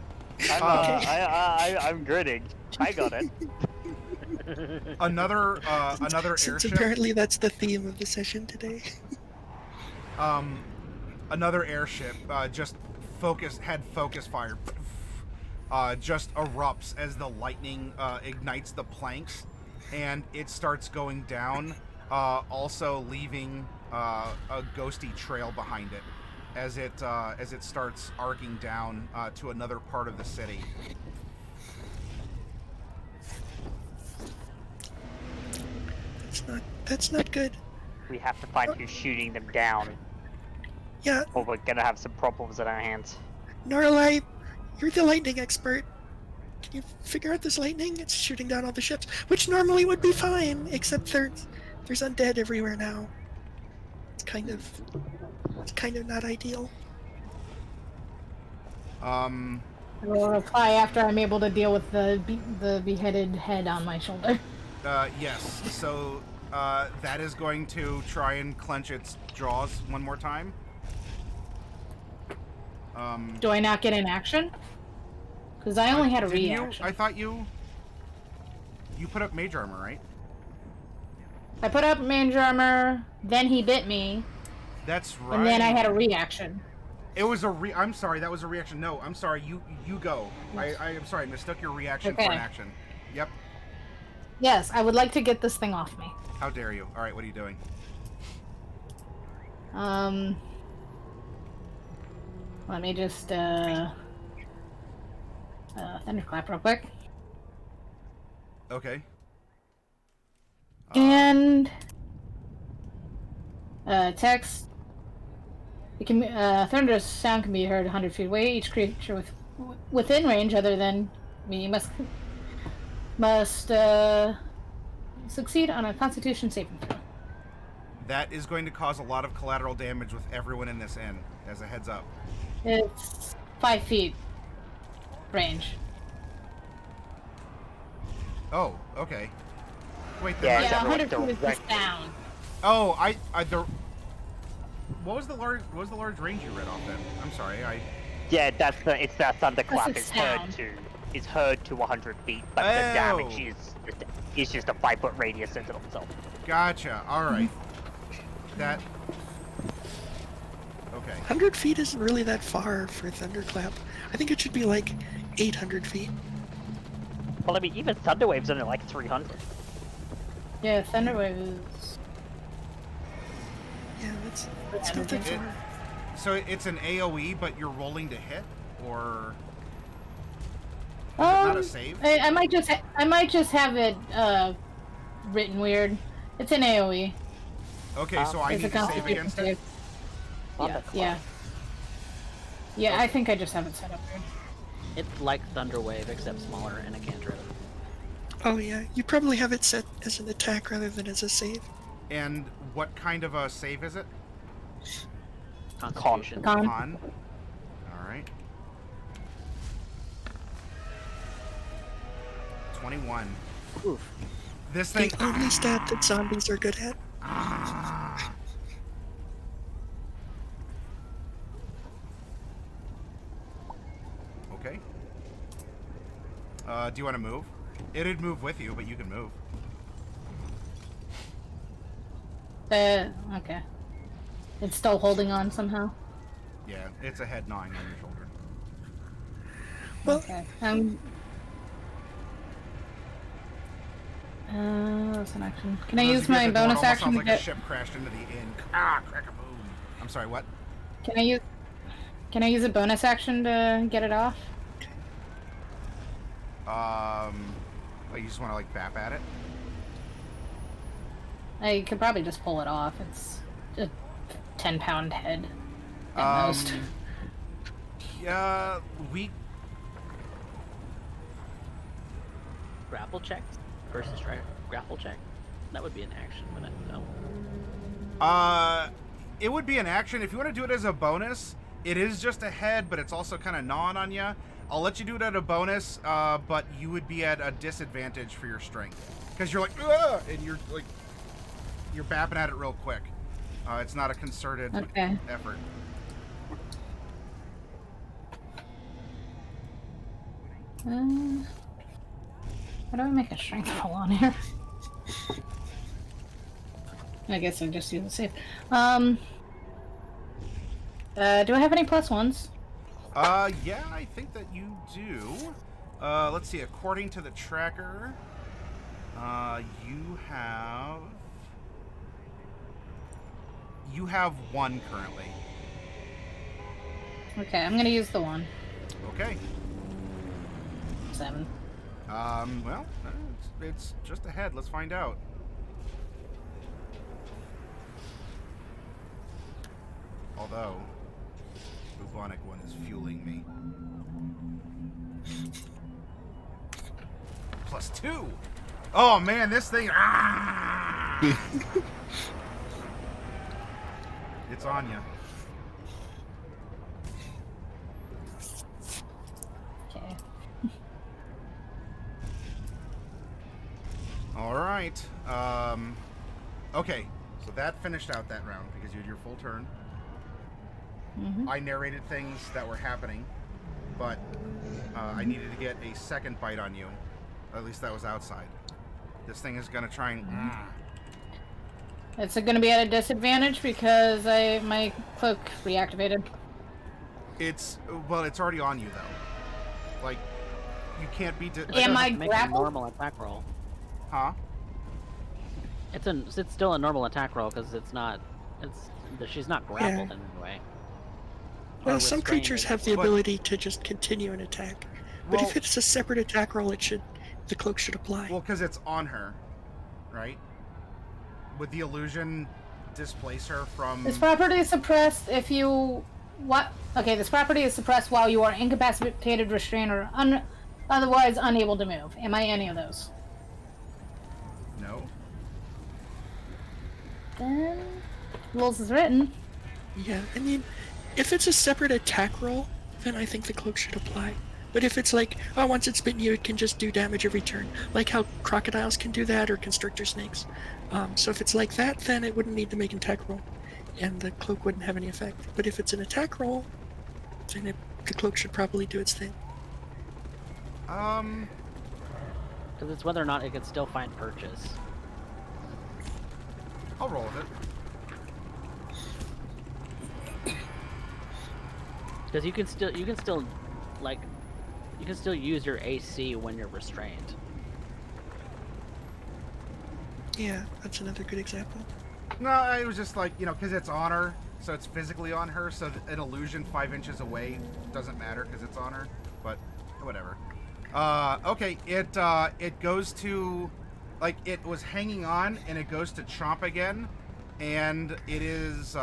I'm grinning. I got it. Another Since airship. apparently that's the theme of the session today. Another airship just had focus fire. Just erupts as the lightning ignites the planks, and it starts going down, also leaving a ghosty trail behind it as it starts arcing down to another part of the city. That's not good. We have to find who's shooting them down, Yeah, or we're gonna have some problems in our hands. Norlight, you're the lightning expert. Can you figure out this lightning? It's shooting down all the ships, which normally would be fine, except there's undead everywhere now. It's kind of not ideal. I will reply after I'm able to deal with the beheaded head on my shoulder. Yes. So that is going to try and clench its jaws one more time. Do I not get an action? Because I only had a Didn't reaction. I thought you put up mage armor, right? I put up mage armor, then he bit me, That's right. and then I had a reaction. It was a I'm sorry, that was a reaction. No, I'm sorry. You go. I am sorry. I mistook your reaction for an action. Yep. Yes, I would like to get this thing off me. How dare you? All right, what are you doing? Let me just thunderclap real quick. Okay. And text. It can thunderous sound can be heard 100 feet away. Each creature within range, other than me, must succeed on a Constitution saving throw. That is going to cause a lot of collateral damage with everyone in this inn, as a heads up. It's 5 feet range. Oh, okay. Wait, Yeah, Yeah, so 100 like feet is the direct- sound. Oh, what was the large range you read off then? I'm sorry, Yeah, it's that thunderclap. That's It's a heard sound. to. It's heard to 100 feet, but the Oh. damage is just a 5-foot radius into themselves. Gotcha. All right. That. Okay. 100 feet isn't really that far for thunderclap. I think it should be like 800 feet. Well, I mean, even Thunderwave's only like 300. Yeah, Thunderwave is. Yeah, that's not that It- far. So it's an AOE, but you're rolling to hit, or is it Um, not a save? I might just have it written weird. It's an AOE. Okay, so I It's need to save against it. Yeah, Thunderclap. yeah. Yeah, I think I just have it set up weird. It's like Thunderwave, except smaller and a cantrip. Oh yeah, you probably have it set as an attack rather than as a save. And what kind of a save is it? Constitution. Con. Con. All right. 21. Oof. This thing. The only stat that zombies are good at. Okay. Do you want to move? It'd move with you, but you can move. Okay. It's still holding on somehow. Yeah, it's a head gnawing on your shoulder. Well, Okay. That's an action. Can I For those use of you my at the door, it bonus almost action sounds to like get? a ship crashed into the inn. Ah, crack-a-boom. I'm sorry, what? Can I use a bonus action to get it off? Like you just want to like bap at it? I could probably just pull it off. It's a 10-pound head at most. Yeah, we. Grapple check versus grapple check. That would be an action, but no. It would be an action if you want to do it as a bonus. It is just a head, but it's also kind of gnawing on you. I'll let you do it at a bonus, but you would be at a disadvantage for your strength because you're like, ugh, and you're bapping at it real quick. It's not a concerted effort. How do I make a strength roll on here? I guess I just use the save. Do I have any plus ones? Yeah, I think that you do. Let's see. According to the tracker, you have one currently. Okay, I'm gonna use the one. Okay. 7. Well, it's just ahead. Let's find out. Although, bubonic one is fueling me. +2. Oh man, this thing. Ah! It's on you. Okay. All right. Okay. So that finished out that round because you had your full turn. Mm-hmm. I narrated things that were happening, but I needed to get a second bite on you. At least that was outside. This thing is gonna try and. It's gonna be at a disadvantage because my cloak reactivated. It's already on you though. Like, you can't be. Am I Make a grappled? normal attack roll. Huh? It's still a normal attack roll because she's not grappled in any way. Or Well, some restrained creatures in have any the way. ability to just continue an attack. But Well, if it's a separate attack roll, the cloak should apply. well, because it's on her, right? Would the illusion displace her from? This property is suppressed if you what? Okay, this property is suppressed while you are incapacitated, restrained, or otherwise unable to move. Am I any of those? No. Then rules is written. Yeah, I mean, if it's a separate attack roll, then I think the cloak should apply. But if it's like, oh, once it's bitten you, it can just do damage every turn, like how crocodiles can do that or constrictor snakes. So if it's like that, then it wouldn't need to make an attack roll, and the cloak wouldn't have any effect. But if it's an attack roll, then the cloak should probably do its thing. Because it's whether or not it can still find purchase. I'll roll with it. Because you can still use your AC when you're restrained. Yeah, that's another good example. No, it was just like, because it's on her, so it's physically on her, so an illusion 5 inches away doesn't matter because it's on her, but whatever. Okay, it goes to, like, it was hanging on, and it goes to chomp again, and it is,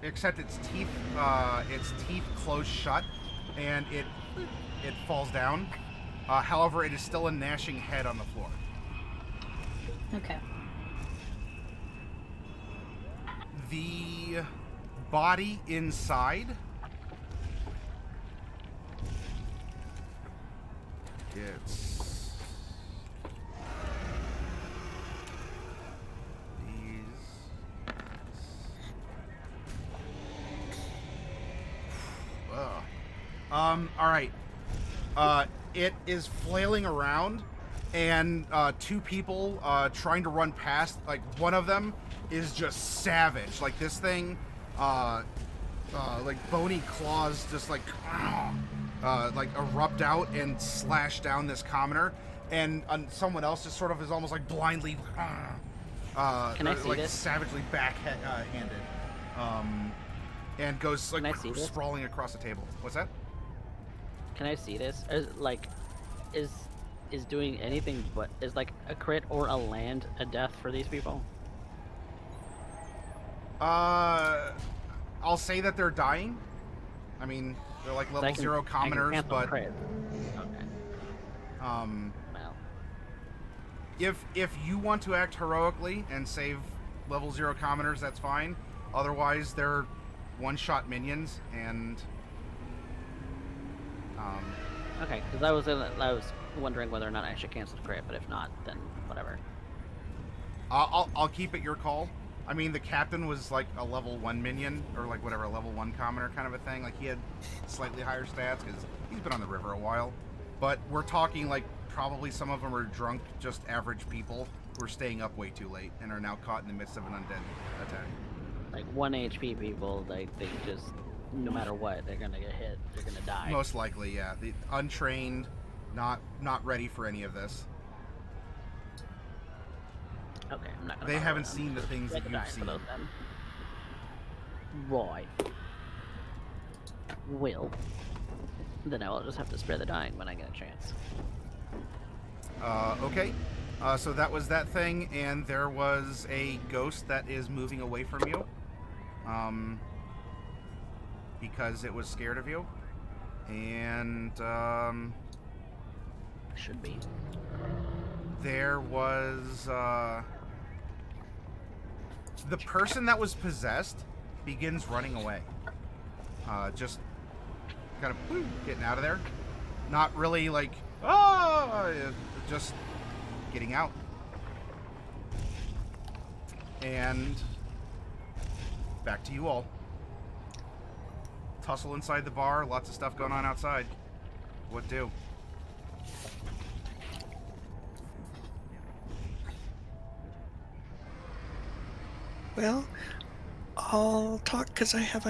except its teeth close shut, and it falls down. However, it is still a gnashing head on the floor. Okay. The body inside it's all right. It is flailing around, and two people trying to run past. Like, one of them is just savage. Like, this thing, like bony claws just like erupt out and slash down this commoner, and someone else just sort of is almost like blindly, Can I see like this? savagely backhanded, and goes Can I like see this? sprawling across the table. What's that? Can I see this? Is doing anything but is like a crit or a land a death for these people? I'll say that they're dying. I mean, they're like level 0 commoners, but crit. Okay. Well, if you want to act heroically and save level 0 commoners, that's fine. Otherwise, they're one-shot minions, and okay, because I was wondering whether or not I should cancel the crit, but if not, then whatever. I'll keep it your call. I mean, the captain was like a level 1 minion, or like whatever, a level 1 commoner kind of a thing. Like, he had slightly higher stats because he's been on the river a while. But we're talking like probably some of them are drunk, just average people who are staying up way too late and are now caught in the midst of an undead attack. Like 1 HP people, like they just, no matter what, they're gonna get hit. They're gonna die. Most likely, yeah. The untrained, not ready for any of this. Okay, I'm not gonna. They bother haven't them. seen the things They that can you've die for seen. those then. Right. Will. Then I will just have to spare the dying when I get a chance. Okay. So that was that thing, and there was a ghost that is moving away from you. Because it was scared of you. And, Should be. there was, the person that was possessed begins running away. Just kind of getting out of there. Not really like, just getting out. And back to you all. Tussle inside the bar, lots of stuff going on outside. What do? Well, I'll talk because I have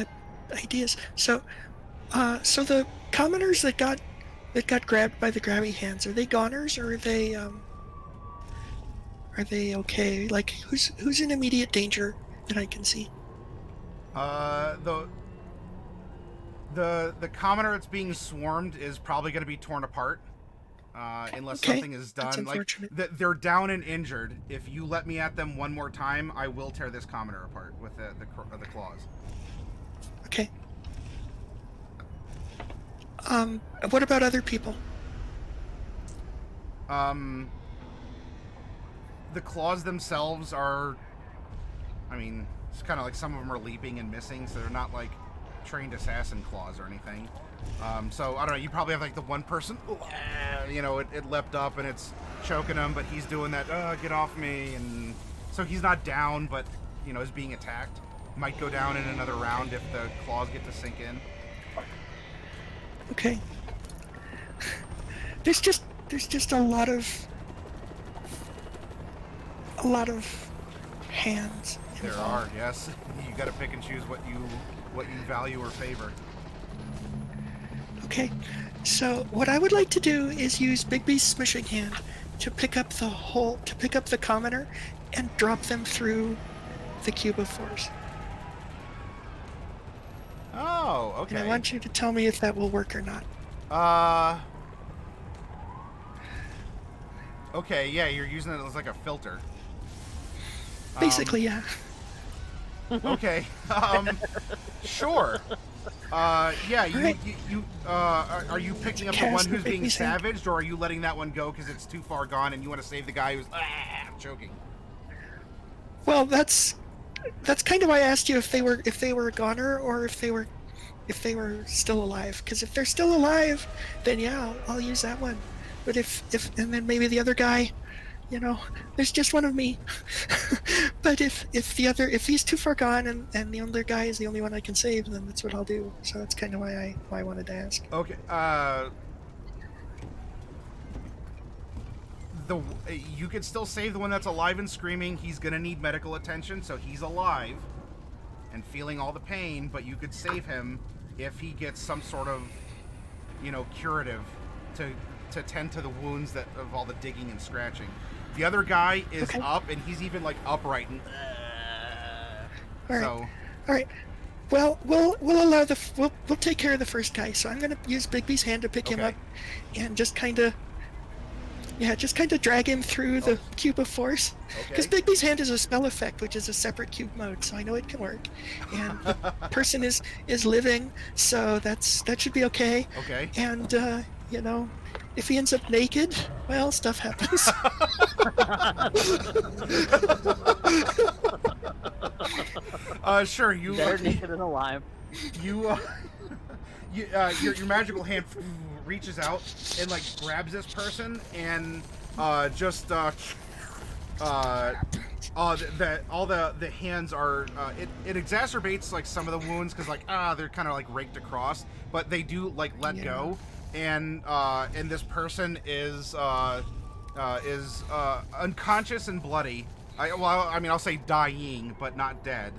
ideas. So, so the commoners that got grabbed by the grabby hands, are they goners or are they okay? Like, who's in immediate danger that I can see? The commoner that's being swarmed is probably going to be torn apart. Unless something is That's done. Like, they're down and injured. If you let me at them one more time, I will tear this commoner apart with the claws. Okay. What about other people? The claws themselves are, I mean, it's kind of like some of them are leaping and missing, so they're not like trained assassin claws or anything. So I don't know, you probably have like the one person, you know, it leapt up and it's choking him, but he's doing that, get off me, and so he's not down, but, you know, is being attacked. Might go down in another round if the claws get to sink in. Okay. There's just a lot of hands involved. There are, yes. You got to pick and choose what you value or favor. Okay, so what I would like to do is use Bigby's smishing hand to pick up the commoner and drop them through the cube of force. Oh, okay. And I want you to tell me if that will work or not. Okay, yeah, you're using it as like a filter. Basically, yeah. Okay. Sure. Yeah, are you picking up the one who's being savaged, or are you letting that one go because it's too far gone and you want to save the guy who's choking? Well, that's kind of why I asked you if they were a goner or if they were still alive. Because if they're still alive, then yeah, I'll use that one. But if and then maybe the other guy, you know, there's just one of me. But if he's too far gone and the other guy is the only one I can save, then that's what I'll do. So that's kind of why I wanted to ask. Okay. You could still save the one that's alive and screaming. He's gonna need medical attention, so he's alive and feeling all the pain. But you could save him if he gets some sort of, you know, curative to tend to the wounds that of all the digging and scratching. The other guy is up, and he's even like upright and. All right. Well, we'll take care of the first guy. So I'm gonna use Bigby's hand to pick him up, and just kind of drag him through the cube of force. Because Bigby's hand is a spell effect, which is a separate cube mode, so I know it can work. And the person is living, so that should be okay. Okay. And you know, if he ends up naked, well, stuff happens. Sure. You. They're naked and alive. Your magical hand reaches out and like grabs this person and all the hands are it exacerbates like some of the wounds because like they're kind of like raked across, but they do like let go, and this person is unconscious and bloody. I'll say dying, but not dead.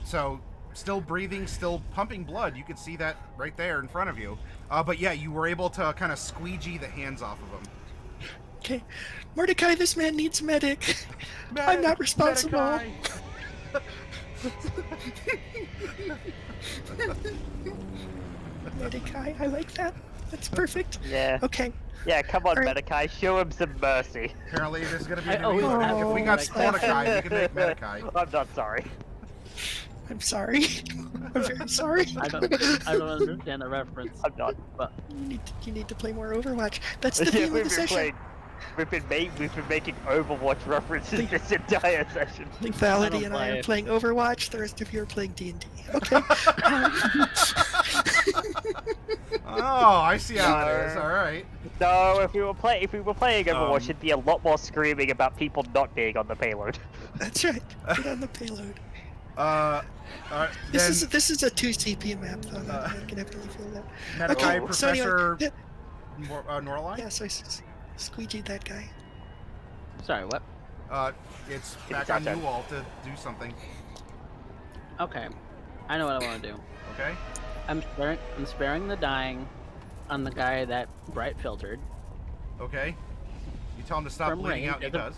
So still breathing, still pumping blood. You could see that right there in front of you. But yeah, you were able to kind of squeegee the hands off of him. Okay. Mordecai, this man needs medic. I'm not responsible. Mordecai, I like that. That's perfect. Yeah. Okay. Yeah, come on, Mordecai, show him some mercy. Apparently there's going to be a new If we got Mordecai, we can make Mordecai. I'm not sorry. I'm sorry. I'm very sorry. I don't understand the reference. I'm not. But you need to play more Overwatch. That's the theme of the session. We've been making Overwatch references this entire session. I think Vality and I are playing Overwatch. The rest of you are playing D&D. Okay. Oh, I see how it is. All right. No, if we were playing Overwatch, it'd be a lot more screaming about people not being on the payload. That's right. Get on the payload. This is a 2 CP map, though. I can definitely feel that. Mordecai, Professor so anyway, Norlai? Yeah, so I squeegeed that guy. sorry, what? It's back on you all to do something. Okay, I know what I want to do. Okay. I'm sparing the dying on the guy that Bright filtered. Okay. You tell him to stop From bleeding range, out, and he does.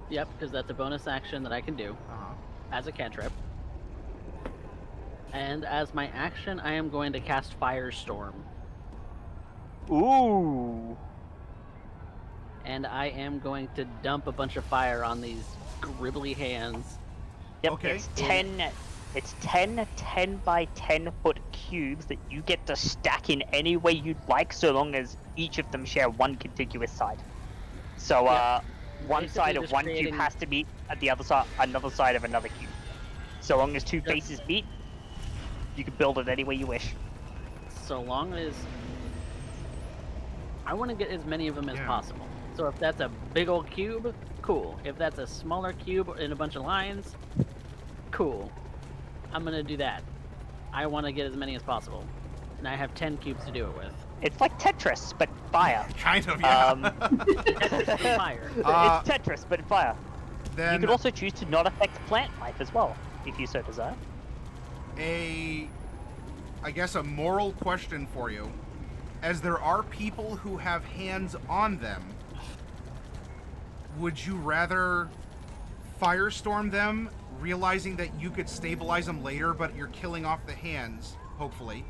Yep, because that's a bonus action that I can do Uh-huh. as a cantrip. And as my action, I am going to cast Firestorm. Ooh. And I am going to dump a bunch of fire on these gribbly hands. Yep, Okay. it's 10 10 by 10 foot cubes that you get to stack in any way you'd like, so long as each of them share one contiguous side. So, one Basically side of just one creating- cube has to meet at the other side, another side of another cube. So long as two Yep. faces meet, you can build it any way you wish. So long as... I want to get as many of them as possible. So if that's a big old cube, cool. If that's a smaller cube in a bunch of lines, cool. I'm going to do that. I want to get as many as possible. And I have 10 cubes to do it with. It's like Tetris, but fire. Kind of, yeah. Tetris for fire. It's Tetris, but fire. Then You could also choose to not affect plant life as well, if you so desire. I guess a moral question for you. As there are people who have hands on them, would you rather firestorm them, realizing that you could stabilize them later, but you're killing off the hands, hopefully,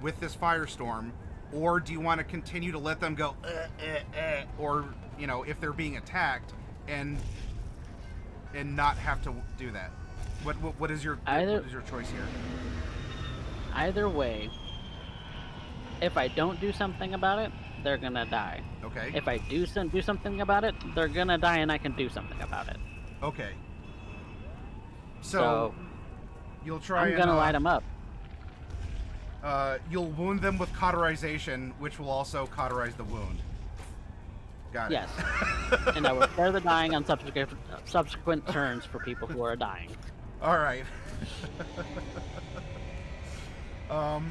with this firestorm? Or do you want to continue to let them go, or, you know, if they're being attacked, and not have to do that? What is your choice here? Either way, if I don't do something about it, they're gonna die. Okay. If I do something about it, they're gonna die, and I can do something about it. Okay. So you'll try. I'm gonna light them up. You'll wound them with cauterization, which will also cauterize the wound. Got it. Yes. And I will spare the dying on subsequent turns for people who are dying. All right. All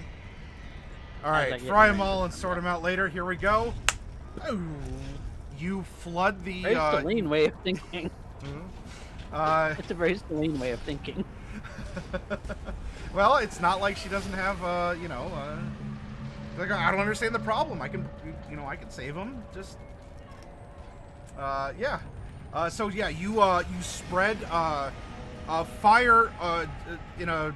right. Fry them all and sort them out later. Here we go. Ooh. You flood the. Very Celine way of thinking. Mhm. It's a very Celine way of thinking. Well, it's not like she doesn't have, like, I don't understand the problem. I can save them. Just, yeah. So yeah, you spread fire in a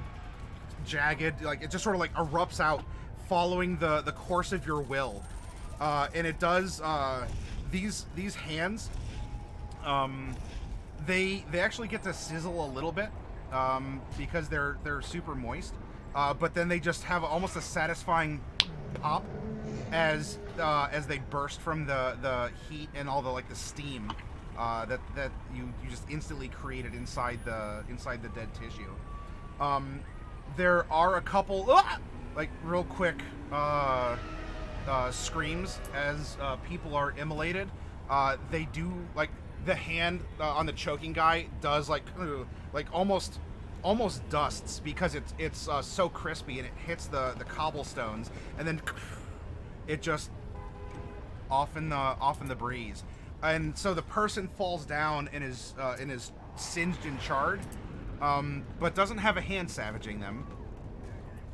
jagged, like it just sort of like erupts out, following the course of your will, and it does. These hands, they actually get to sizzle a little bit. Because they're super moist, but then they just have almost a satisfying pop as they burst from the heat and all the steam that you just instantly created inside the dead tissue. There are a couple real quick screams as people are immolated. They do the hand on the choking guy does almost dusts because it's so crispy, and it hits the cobblestones, and then it just off in the breeze, and so the person falls down and is singed and charred, but doesn't have a hand savaging them.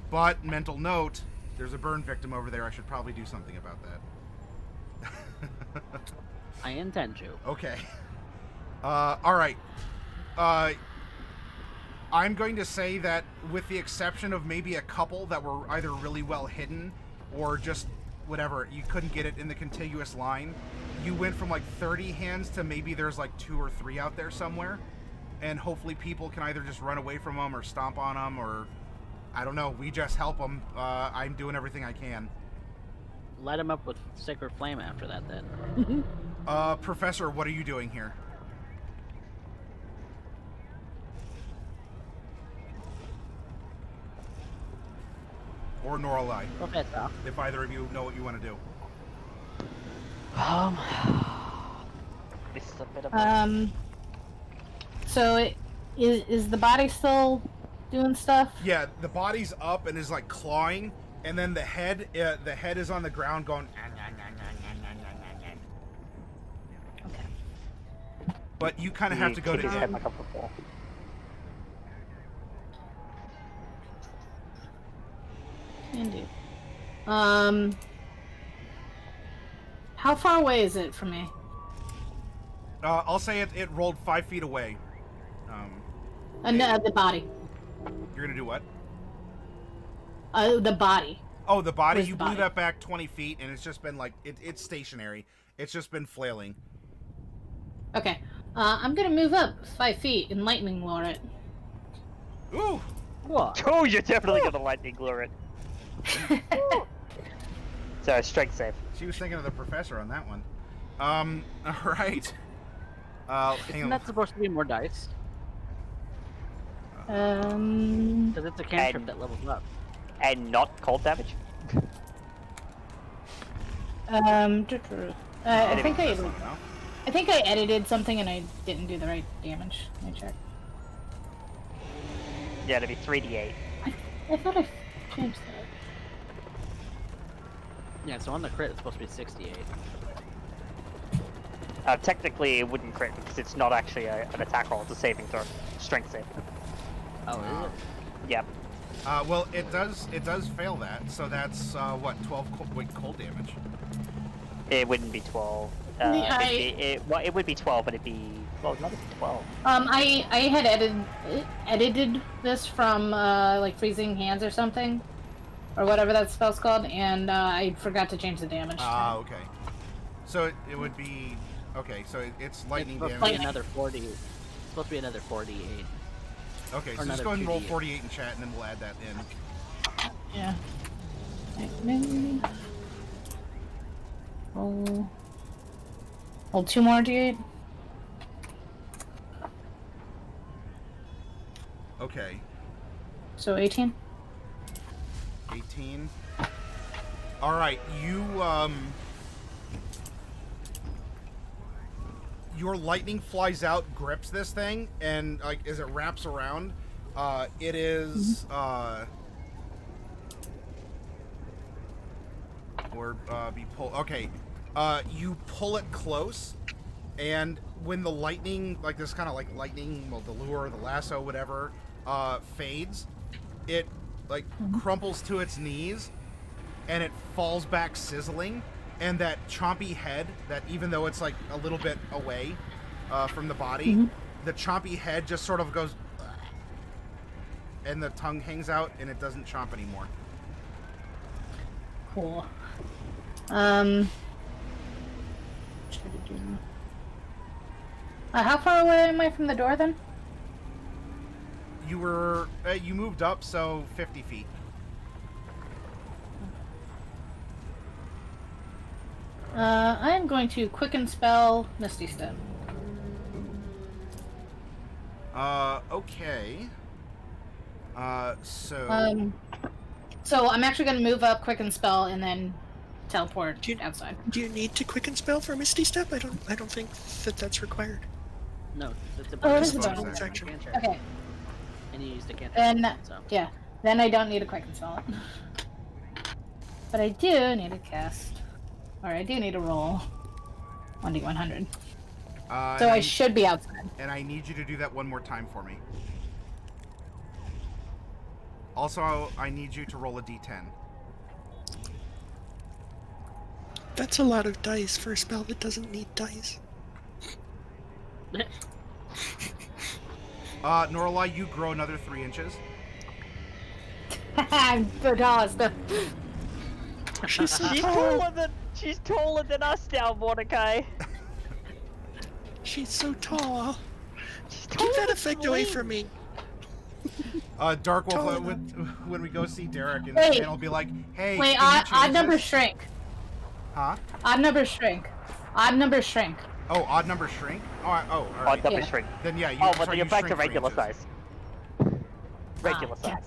But mental note, there's a burn victim over there. I should probably do something about that. I intend to. Okay. All right. I'm going to say that with the exception of maybe a couple that were either really well hidden or just whatever, you couldn't get it in the contiguous line, you went from 30 hands to maybe there's 2 or 3 out there somewhere, and hopefully people can either just run away from them or stomp on them, or I don't know, we just help them. I'm doing everything I can. Light them up with Sacred Flame after that, then. Professor, what are you doing here? Or Noralai, Professor. if either of you know what you want to do. This is a bit of So is the body still doing stuff? Yeah, the body's up and is clawing, and then the head is on the ground going. Okay. But you kind of have to go kick his head to. like a football. Indeed. How far away is it from me? I'll say it rolled 5 feet away. The body. You're gonna do what? The body. Oh, the body. Where's You the blew body? that back 20 feet, and it's just been like it's stationary. It's just been flailing. Okay. I'm gonna move up 5 feet and lightning lure it. Ooh. What? Oh, you're definitely gonna lightning lure it. So, strength save. She was thinking of the professor on that one. All right. Hang Isn't on. that supposed to be more dice? Um. Because it's a cantrip that levels up. And not cold damage? I think That's not enough. I think I edited something and I didn't do the right damage. Let me check. Yeah, it'd be 3d8. I thought I changed that. Yeah, so on the crit, it's supposed to be 68. Technically, it wouldn't crit because it's not actually an attack roll, it's a saving throw. Strength save. Oh, is it? Yep. Well, it does fail that, so that's what 12 cold damage. It wouldn't be 12. It would be 12, but it'd be not 12. I had edited this from like freezing hands or something, or whatever that spell's called, and I forgot to change the damage. Okay. So it would be okay. So it's lightning It's supposed damage. to be another 40. It's supposed to be another 48. Okay, so or just another go ahead and roll 2d8. 48 in chat, and then we'll add that in. Yeah. Lightning. Roll 2 more d8. Okay, So 18. 18. All right, your lightning flies out, grips this thing, and like as it wraps around, it is be pulled. Okay, you pull it close, and when the lightning, like this kind of like lightning, well, the lure, the lasso, whatever, fades, it like crumples to its knees, and it falls back sizzling. And that chompy head, that even though it's like a little bit away from the body, the chompy head just sort of goes, and the tongue hangs out, and it doesn't chomp anymore. Cool. How far away am I from the door then? You were, you moved up, so 50 feet. I am going to quicken spell Misty Step. Okay. So I'm actually going to move up, quicken spell, and then teleport outside. Do you need to quicken spell for Misty Step? I don't think that's required. No, it's a Oh, it is a bonus bonus action. cantrip. Okay, And you used a cantrip. then So. yeah, then I don't need a quicken spell. But I do need a cast, or I do need to roll 1d100. So I should be outside. And I need you to do that one more time for me. Also, I need you to roll a d10. That's a lot of dice for a spell that doesn't need dice. Norlai, you grow another 3 inches. I'm the tallest. She's so She's tall. taller than us now, Mordecai. She's so tall. She's Keep taller that than effect away Celine. from me. Dark Wolf, Taller when we go see Derek in Wait. the channel, be like, hey, Wait, can you odd change numbers this? shrink. Huh? Odd numbers shrink. Odd numbers shrink. Oh, odd number shrink? All right. Oh, all right. Odd number Yeah. shrink. Then yeah, you, Oh, sorry, but then you're you back to shrink 3 regular inches. size. Regular yeah.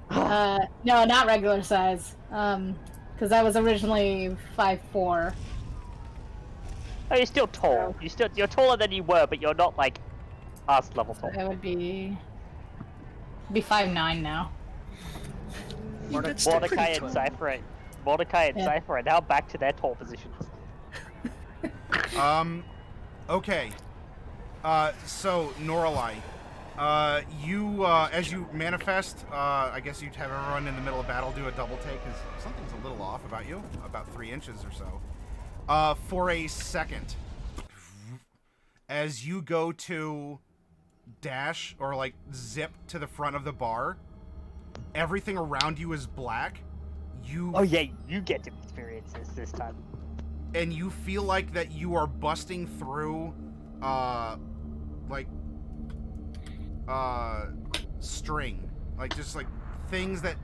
size. No, not regular size. Because I was originally 5'4". Oh, you're still tall. You're taller than you were, but you're not like us level tall. I would be 5'9" now. Yeah, that's still Mordecai pretty and tall. Cypher, Mordecai and Yeah. Cypher are now back to their tall positions. Okay. So Norlai, As you manifest, I guess you'd have everyone in the middle of battle do a double take, because something's a little off about you, about 3 inches or so. For a second, as you go to dash or like zip to the front of the bar, everything around you is black. Oh yeah, you get to experience this time. And you feel like that you are busting through, string, like just like things that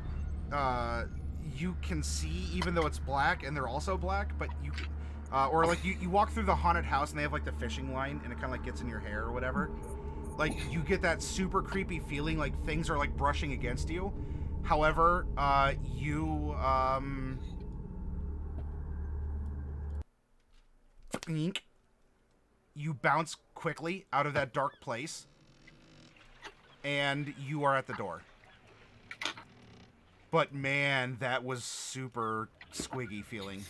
you can see even though it's black and they're also black, but you or like you walk through the haunted house and they have like the fishing line and it kind of like gets in your hair or whatever. Like you get that super creepy feeling like things are like brushing against you. However, you bounce quickly out of that dark place and you are at the door. But man, that was super squiggy feeling.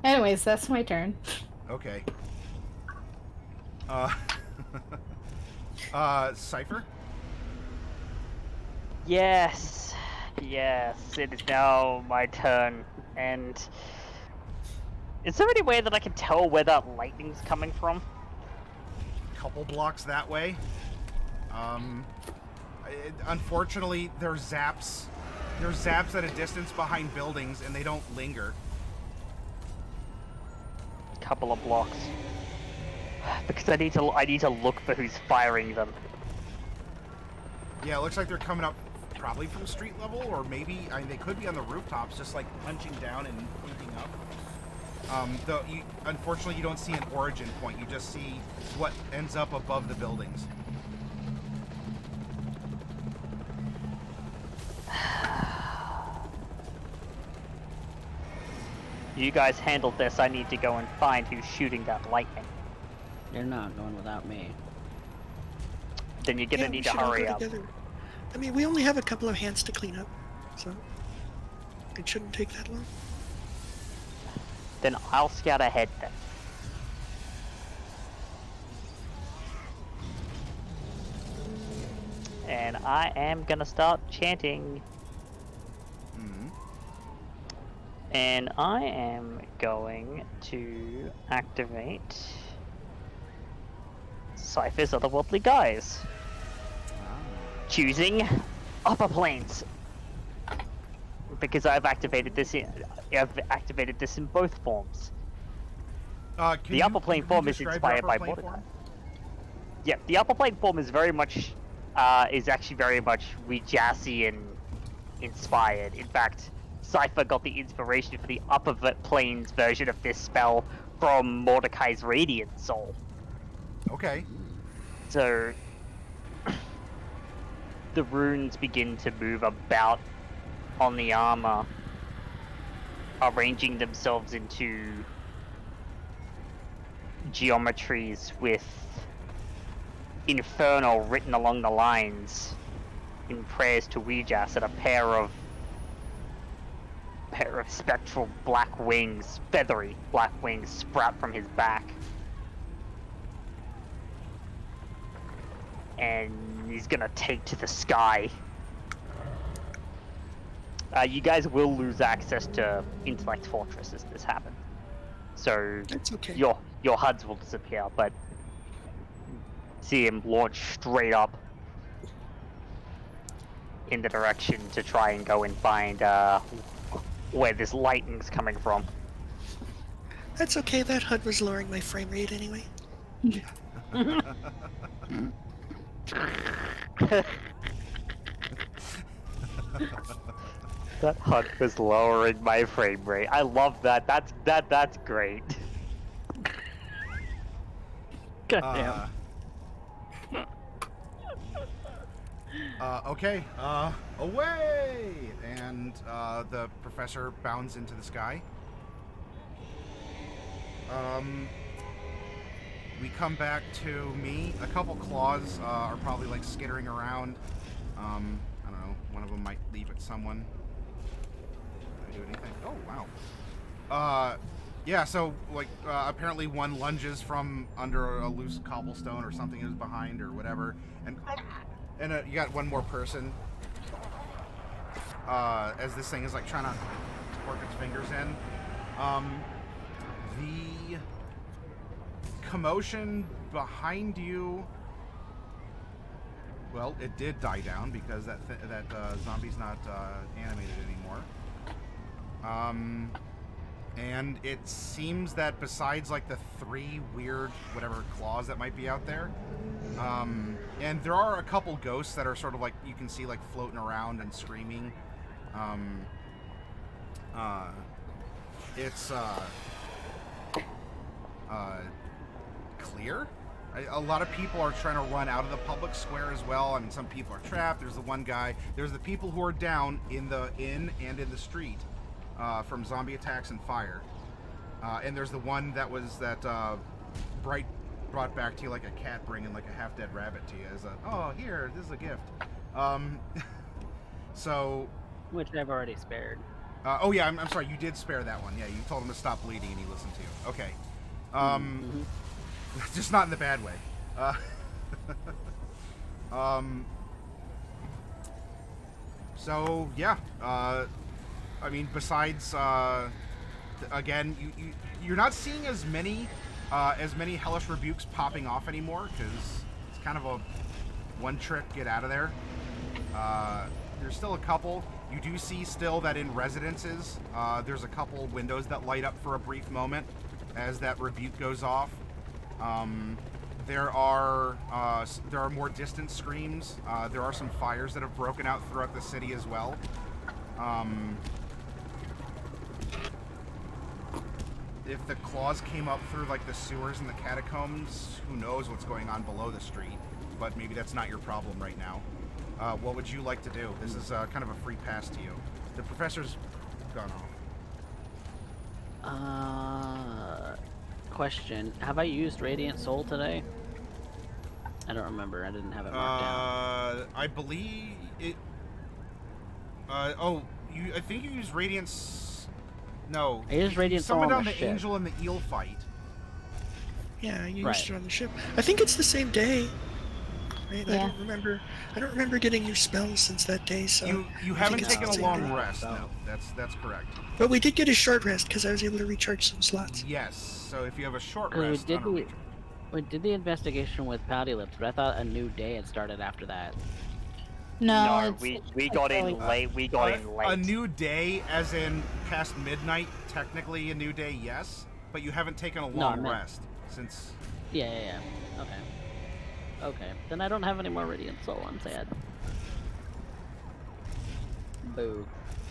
Anyways, that's my turn. Okay. Cypher? Yes, it is now my turn, and is there any way that I can tell where that lightning's coming from? Couple blocks that way. Unfortunately, there's zaps. There's zaps at a distance behind buildings, and they don't linger. Couple of blocks, because I need to look for who's firing them. Yeah, it looks like they're coming up probably from street level, or maybe they could be on the rooftops, just like punching down and pointing up. Though unfortunately, you don't see an origin point. You just see what ends up above the buildings. You guys handled this. I need to go and find who's shooting that lightning. You're not going without me. Then you're gonna Yeah, need we to should all hurry go up. together. I mean, we only have a couple of hands to clean up, so it shouldn't take that long. Then I'll scout ahead then. And I am gonna start chanting. And I am going to activate Cypher's Otherworldly Guise. Choosing Upper Planes. Because I've activated this in both forms. The Upper Plane form is inspired by Mordecai. Yeah, the Upper Plane form is very much is actually very much Wijasian inspired. In fact, Cypher got the inspiration for the Upper Planes version of this spell from Mordecai's Radiant Soul. Okay. So the runes begin to move about on the armor, arranging themselves into geometries with Inferno written along the lines in prayers to Ouijas, and a pair of spectral black wings, feathery black wings, sprout from his back. And he's gonna take to the sky. You guys will lose access to Intellect Fortress as this happens. So That's okay. your HUDs will disappear, but see him launch straight up in the direction to try and go and find where this lightning's coming from. That's okay, that HUD was lowering my frame rate anyway. That HUD was lowering my frame rate. I love that. That's great. God damn. Okay, away! And the professor bounds into the sky. We come back to me. A couple claws are probably like skittering around. I don't know, one of them might leave at someone. Did I do anything? Oh, wow. Yeah, so, like, apparently one lunges from under a loose cobblestone or something is behind or whatever, and you got one more person, as this thing is, like, trying to work its fingers in. The commotion behind you, well, it did die down because that zombie's not animated anymore. And it seems that besides, like, the 3 weird, whatever, claws that might be out there, and there are a couple ghosts that are sort of, like, you can see, like, floating around and screaming. It's, clear. A lot of people are trying to run out of the public square as well. I mean, some people are trapped. There's the one guy. There's the people who are down in the inn and in the street. From zombie attacks and fire, and there's the one that was Bright brought back to you like a cat bringing like a half-dead rabbit to you as a, oh, here, this is a gift. So, which I've already spared. Oh yeah, I'm sorry, you did spare that one. Yeah, you told him to stop bleeding and he listened to you. Okay. Just not in the bad way. So yeah. I mean, besides, again, you're not seeing as many hellish rebukes popping off anymore, because it's kind of a one-trick get out of there. There's still a couple. You do see still that in residences, there's a couple windows that light up for a brief moment as that rebuke goes off. There are more distant screams. There are some fires that have broken out throughout the city as well. If the claws came up through like the sewers and the catacombs, who knows what's going on below the street, but maybe that's not your problem right now. What would you like to do? This is kind of a free pass to you. The professor's gone off. Question. Have I used Radiant Soul today? I don't remember. I didn't have it marked down. I believe it... I think you used Radiance... No. I used Radiant Soul on the the ship. Angel and the Eel fight. Yeah, you used it on the ship. I think it's the same day. Right? Yeah. I don't remember getting your spells since that day, so... You haven't taken a long rest, no. That's correct. But we did get a short rest, because I was able to recharge some slots. Yes, so if you have a short rest... We did the investigation with Pouty Lips, but I thought a new day had started after that. No, we got in late. We got in late. A new day, as in past midnight, technically a new day, yes, but you haven't taken a long rest since... Yeah. Okay. Then I don't have any more Radiant Soul. I'm sad. Boo.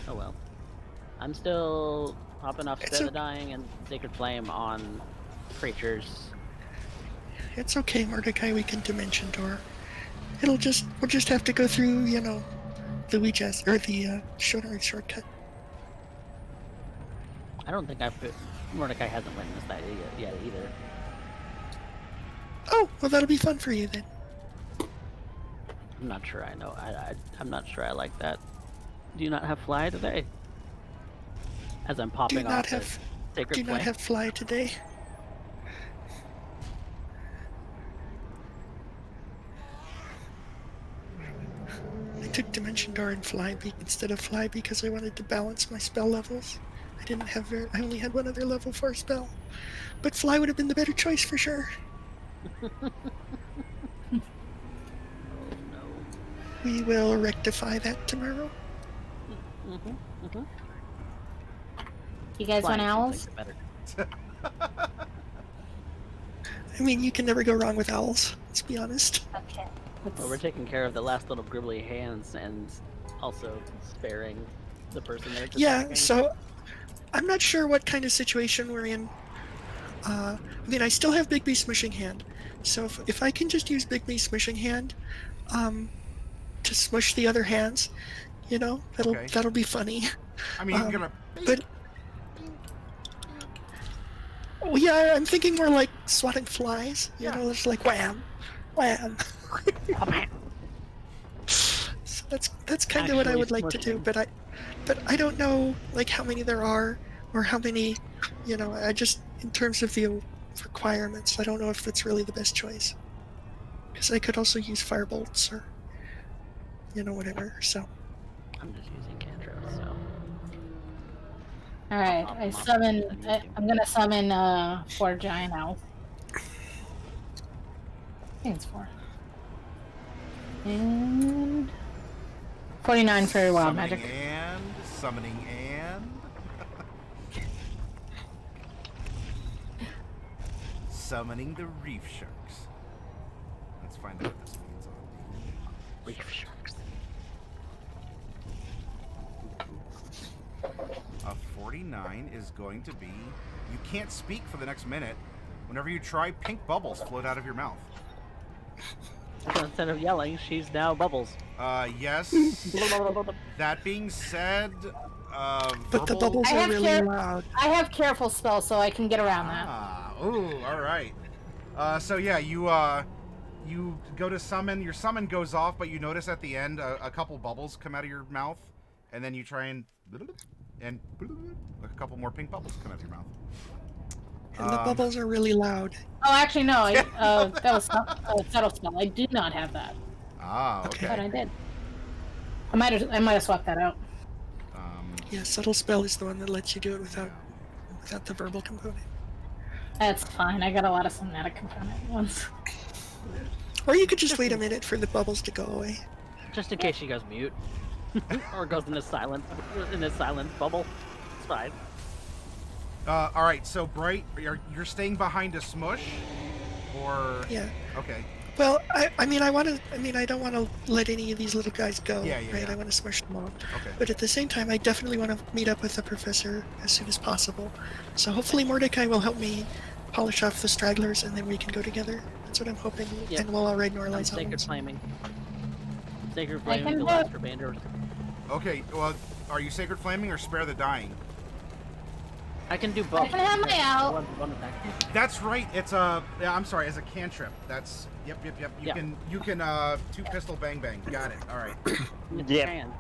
Oh well. I'm still popping off Spare the Dying and Sacred Flame on creatures. It's okay, Mordecai. We can Dimension Door. We'll just have to go through, the Ouija's or the Shonen shortcut. I don't think Mordecai hasn't witnessed that yet either. Oh, well, that'll be fun for you then. I'm not sure I know. I'm not sure I like that. Do you not have Fly today? As I'm popping off Sacred Flame. Do not have Fly today. I took Dimension Door and Fly instead of Fly because I wanted to balance my spell levels. I only had one other level 4 spell. But Fly would have been the better choice for sure. Oh no. We will rectify that tomorrow. You guys want owls? I mean, you can never go wrong with owls, let's be honest. Okay. Well, we're taking care of the last little gribbly hands and also sparing the person there. Yeah, so I'm not sure what kind of situation we're in. I mean, I still have Big B Smishing Hand, so if I can just use Big B Smishing Hand to smush the other hands, that'll be funny. I mean, you're gonna... But... Oh, yeah, I'm thinking more like swatting flies, it's like wham, wham. So that's kind of what I would like to do, but I don't know like how many there are or how many, you know, I just, in terms of the requirements, I don't know if that's really the best choice. Because I could also use firebolts or, you know, whatever, so. I'm just using cantrips, so. All right, I'll I pop summon. them if I need to. I'm gonna summon 4 giant owls. I think it's 4. And 49 for wild magic. Summoning and summoning the reef sharks. Let's find out what this means on Reef sharks. a 49 is going to be, you can't speak for the next minute. Whenever you try, pink bubbles float out of your mouth. So instead of yelling, she's now bubbles. Yes. That being said, But the verbal- bubbles I are have really loud. I have careful spell, so I can get around that. Ooh, all right. So yeah, you go to summon. Your summon goes off, but you notice at the end a couple bubbles come out of your mouth, and then you try and a couple more pink bubbles come out of your mouth. And the bubbles are really loud. Oh, actually, no. That was a subtle spell. I do not have that, Okay. but I did. I might have swapped that out. Yeah, subtle spell is the one that lets you do it without the verbal component. That's fine. I got a lot of somatic component ones. Or you could just wait a minute for the bubbles to go away. Just in case she goes mute. Or goes in a silent bubble. It's fine. All right. So Bright, you're staying behind a smush, or Yeah. okay. Well, I don't want to let any of these little guys go. Yeah, right? yeah. I want to smush them all. Okay. But at the same time, I definitely want to meet up with the professor as soon as possible. So hopefully Mordecai will help me polish off the stragglers, and then we can go together. That's what I'm hoping. Yep. And we'll all ride Norline's Sacred Islands. flaming. Sacred I flaming can the do last it. remainder. Okay. Well, are you sacred flaming or spare the dying? I can do both. I can have my out. One attack. That's right. It's a. Yeah, I'm sorry. As a cantrip. That's. Yep. Yeah. You can 2 pistol bang bang. Got it. All right. Yep. Can.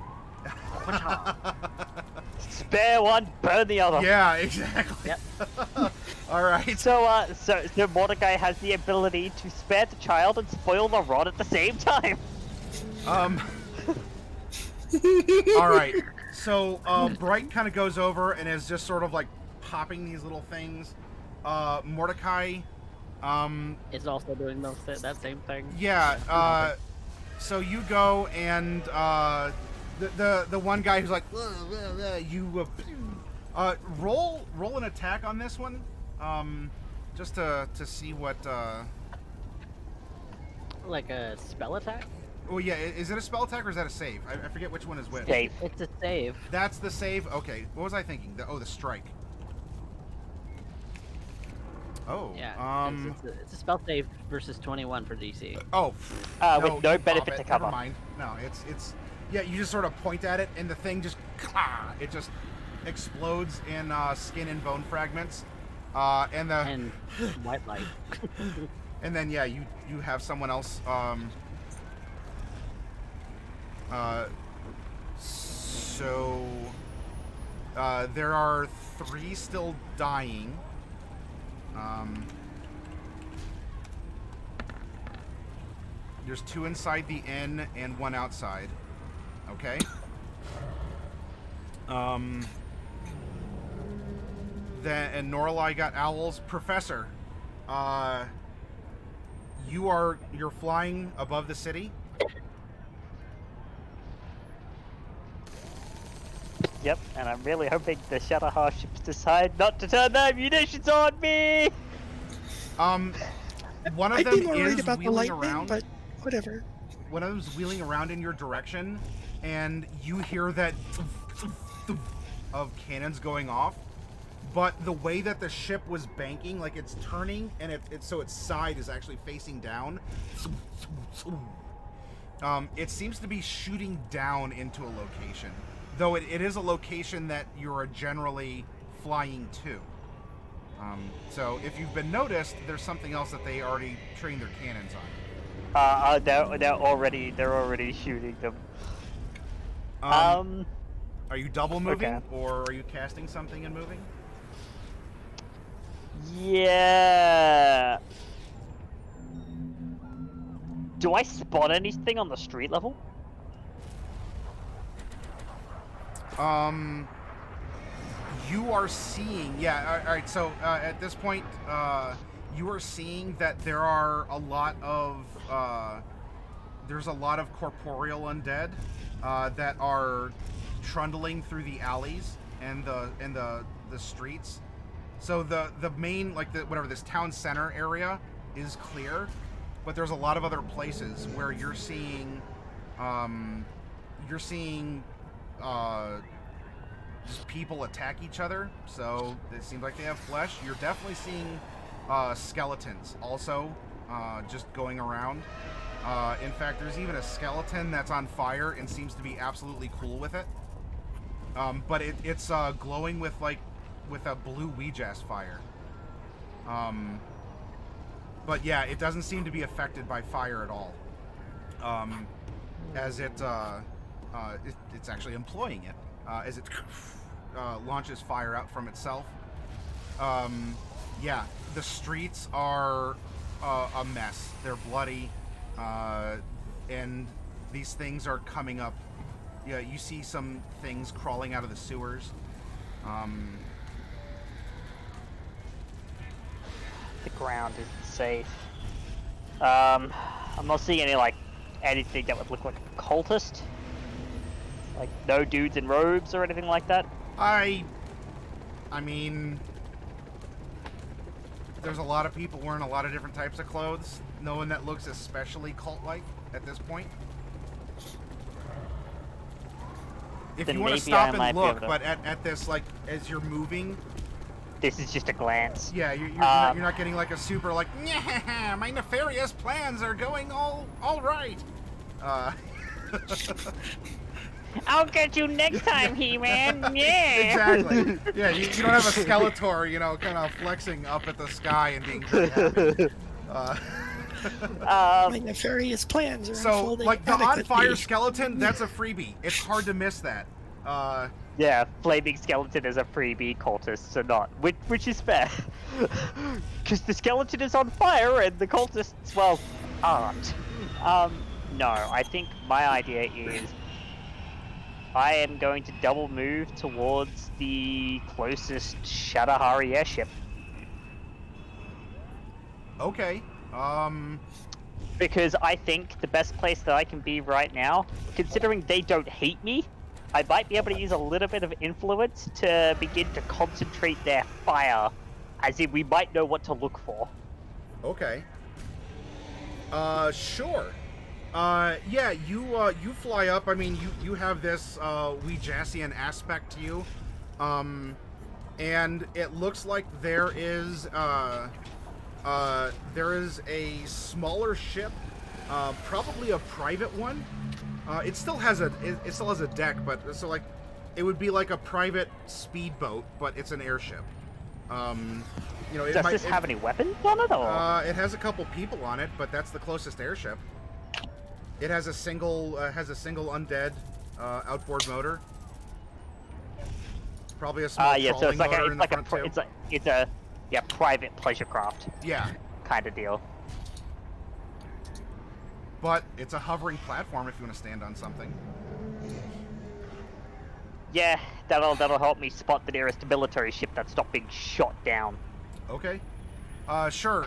Watch out. Spare one, burn the other. Yeah. Exactly. Yep. All right. So Mordecai has the ability to spare the child and spoil the rod at the same time. All right. So Bright kind of goes over and is just sort of like popping these little things. Mordecai. It's also doing that same thing. Yeah. So you go and the one guy who's like you roll an attack on this one, just to see what. Like a spell attack? Oh yeah, is it a spell attack or is that a save? I forget which one is which. Save. It's a save. That's the save. Okay, what was I thinking? The strike. Oh. Yeah. It's a spell save versus 21 for DC. Oh. With no you benefit pop to it. cover. Never mind. No, it's yeah. You just sort of point at it, and the thing just it just explodes in skin and bone fragments, and white light. and then yeah, you have someone else. So there are 3 still dying. There's 2 inside the inn and 1 outside. Okay. Then and Norlai got owls. Professor, you're flying above the city. Yep, and I'm really hoping the Shadowheart ships decide not to turn their munitions on me! One of I'd them be more worried is about the wheeling lightning, around. but whatever. One of them's wheeling around in your direction, and you hear that of cannons going off. But the way that the ship was banking, like it's turning, and so its side is actually facing down. It seems to be shooting down into a location, though it is a location that you're generally flying to. So if you've been noticed, there's something else that they already trained their cannons on. They're already shooting them. Are you double moving, Okay. or are you casting something and moving? Yeah. Do I spot anything on the street level? You are seeing, yeah. All right. So at this point, you are seeing that there are a lot of there's a lot of corporeal undead that are trundling through the alleys and the streets. So the main, like, this town center area is clear, but there's a lot of other places where you're seeing just people attack each other. So it seems like they have flesh. You're definitely seeing skeletons also just going around. In fact, there's even a skeleton that's on fire and seems to be absolutely cool with it. But it's glowing with a blue Ouija's fire. But yeah, it doesn't seem to be affected by fire at all. As it's actually employing it as it launches fire out from itself. Yeah, the streets are a mess. They're bloody, and these things are coming up. Yeah, you see some things crawling out of the sewers. The ground isn't safe. I'm not seeing anything that would look like a cultist. Like, no dudes in robes or anything like that? I mean, there's a lot of people wearing a lot of different types of clothes. No one that looks especially cult-like at this point. If Then you want to maybe stop I might and be look, able to- but at this, like, as you're moving, This is just a glance. yeah, you're not getting like a super, like, yeah, my nefarious plans are going all right. I'll get you next time, He-Man. Yeah. Exactly. Yeah, you don't have a Skeletor, kind of flexing up at the sky and being very happy. My nefarious plans are So, unfolding like, the on adequately. fire skeleton, that's a freebie. It's hard to miss that. Yeah, flaming skeleton is a freebie, cultists are not, which is fair. Because the skeleton is on fire and the cultists, well, aren't. No, I think my idea is I am going to double move towards the closest Shadahari airship. Okay. Because I think the best place that I can be right now, considering they don't hate me, I might be able to use a little bit of influence to begin to concentrate their fire, as in we might know what to look for. Okay. Sure. Yeah, you fly up. I mean, you have this Ouijasian aspect to you, and it looks like there is a smaller ship, probably a private one. It still has a deck, but so, like, it would be like a private speedboat, but it's an airship. Does this have any weapons on it, or? It has a couple people on it, but that's the closest airship. It has a single undead outboard motor. Probably a small Yeah, so trawling it's like motor a, in the front too. it's a private pleasure craft. Yeah, kind of deal. but it's a hovering platform if you want to stand on something. Yeah, that'll help me spot the nearest military ship that's not being shot down. Okay. Sure.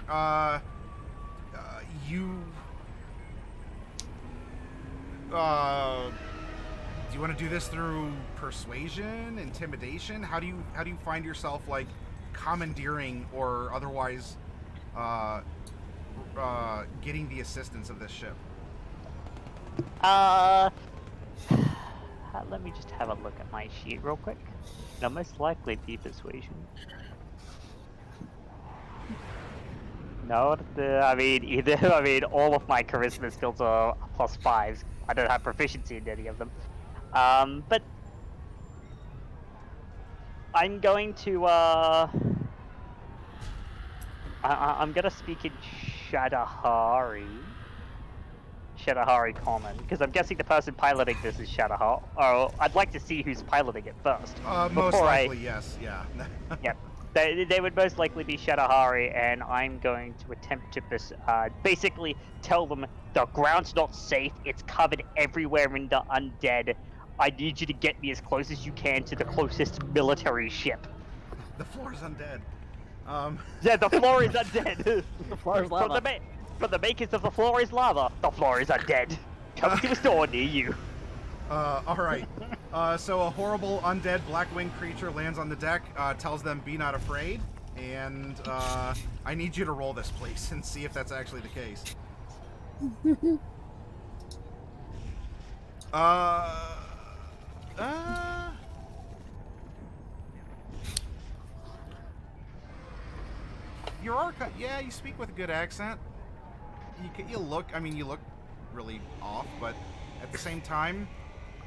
You. Do you want to do this through persuasion, intimidation? How do you find yourself, like, commandeering or otherwise getting the assistance of this ship? Let me just have a look at my sheet real quick. It'll most likely be persuasion. No, I mean, all of my charisma skills are +5s. I don't have proficiency in any of them. But I'm going to, I'm gonna speak in Shadahari Common, because I'm guessing the person piloting this is Shadahari. Oh, I'd like to see who's piloting it first. Most likely, yes, yeah. Yep. They would most likely be Shadahari, and I'm going to attempt to basically tell them the ground's not safe. It's covered everywhere in the undead. I need you to get me as close as you can to the closest military ship. The floor's undead. Yeah, the floor is undead. The floor is lava. From the makers of the floor is lava, the floor is undead. Coming to a store near you. Alright. So a horrible undead black-winged creature lands on the deck, tells them, be not afraid, and I need you to roll this, please, and see if that's actually the case. Your Arca, yeah, you speak with a good accent. You look really off, but at the same time,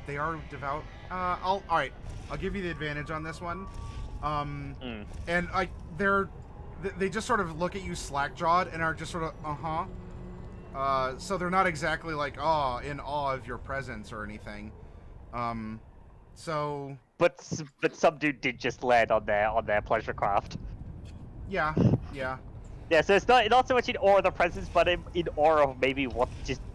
they are devout. Alright, I'll give you the advantage on this one. And they just sort of look at you slack-jawed and are just sort of, so they're not exactly like, in awe of your presence or anything. So... But some dude did just land on their pleasure craft. Yeah. Yeah, so it's not so much in awe of the presence, but in awe of maybe what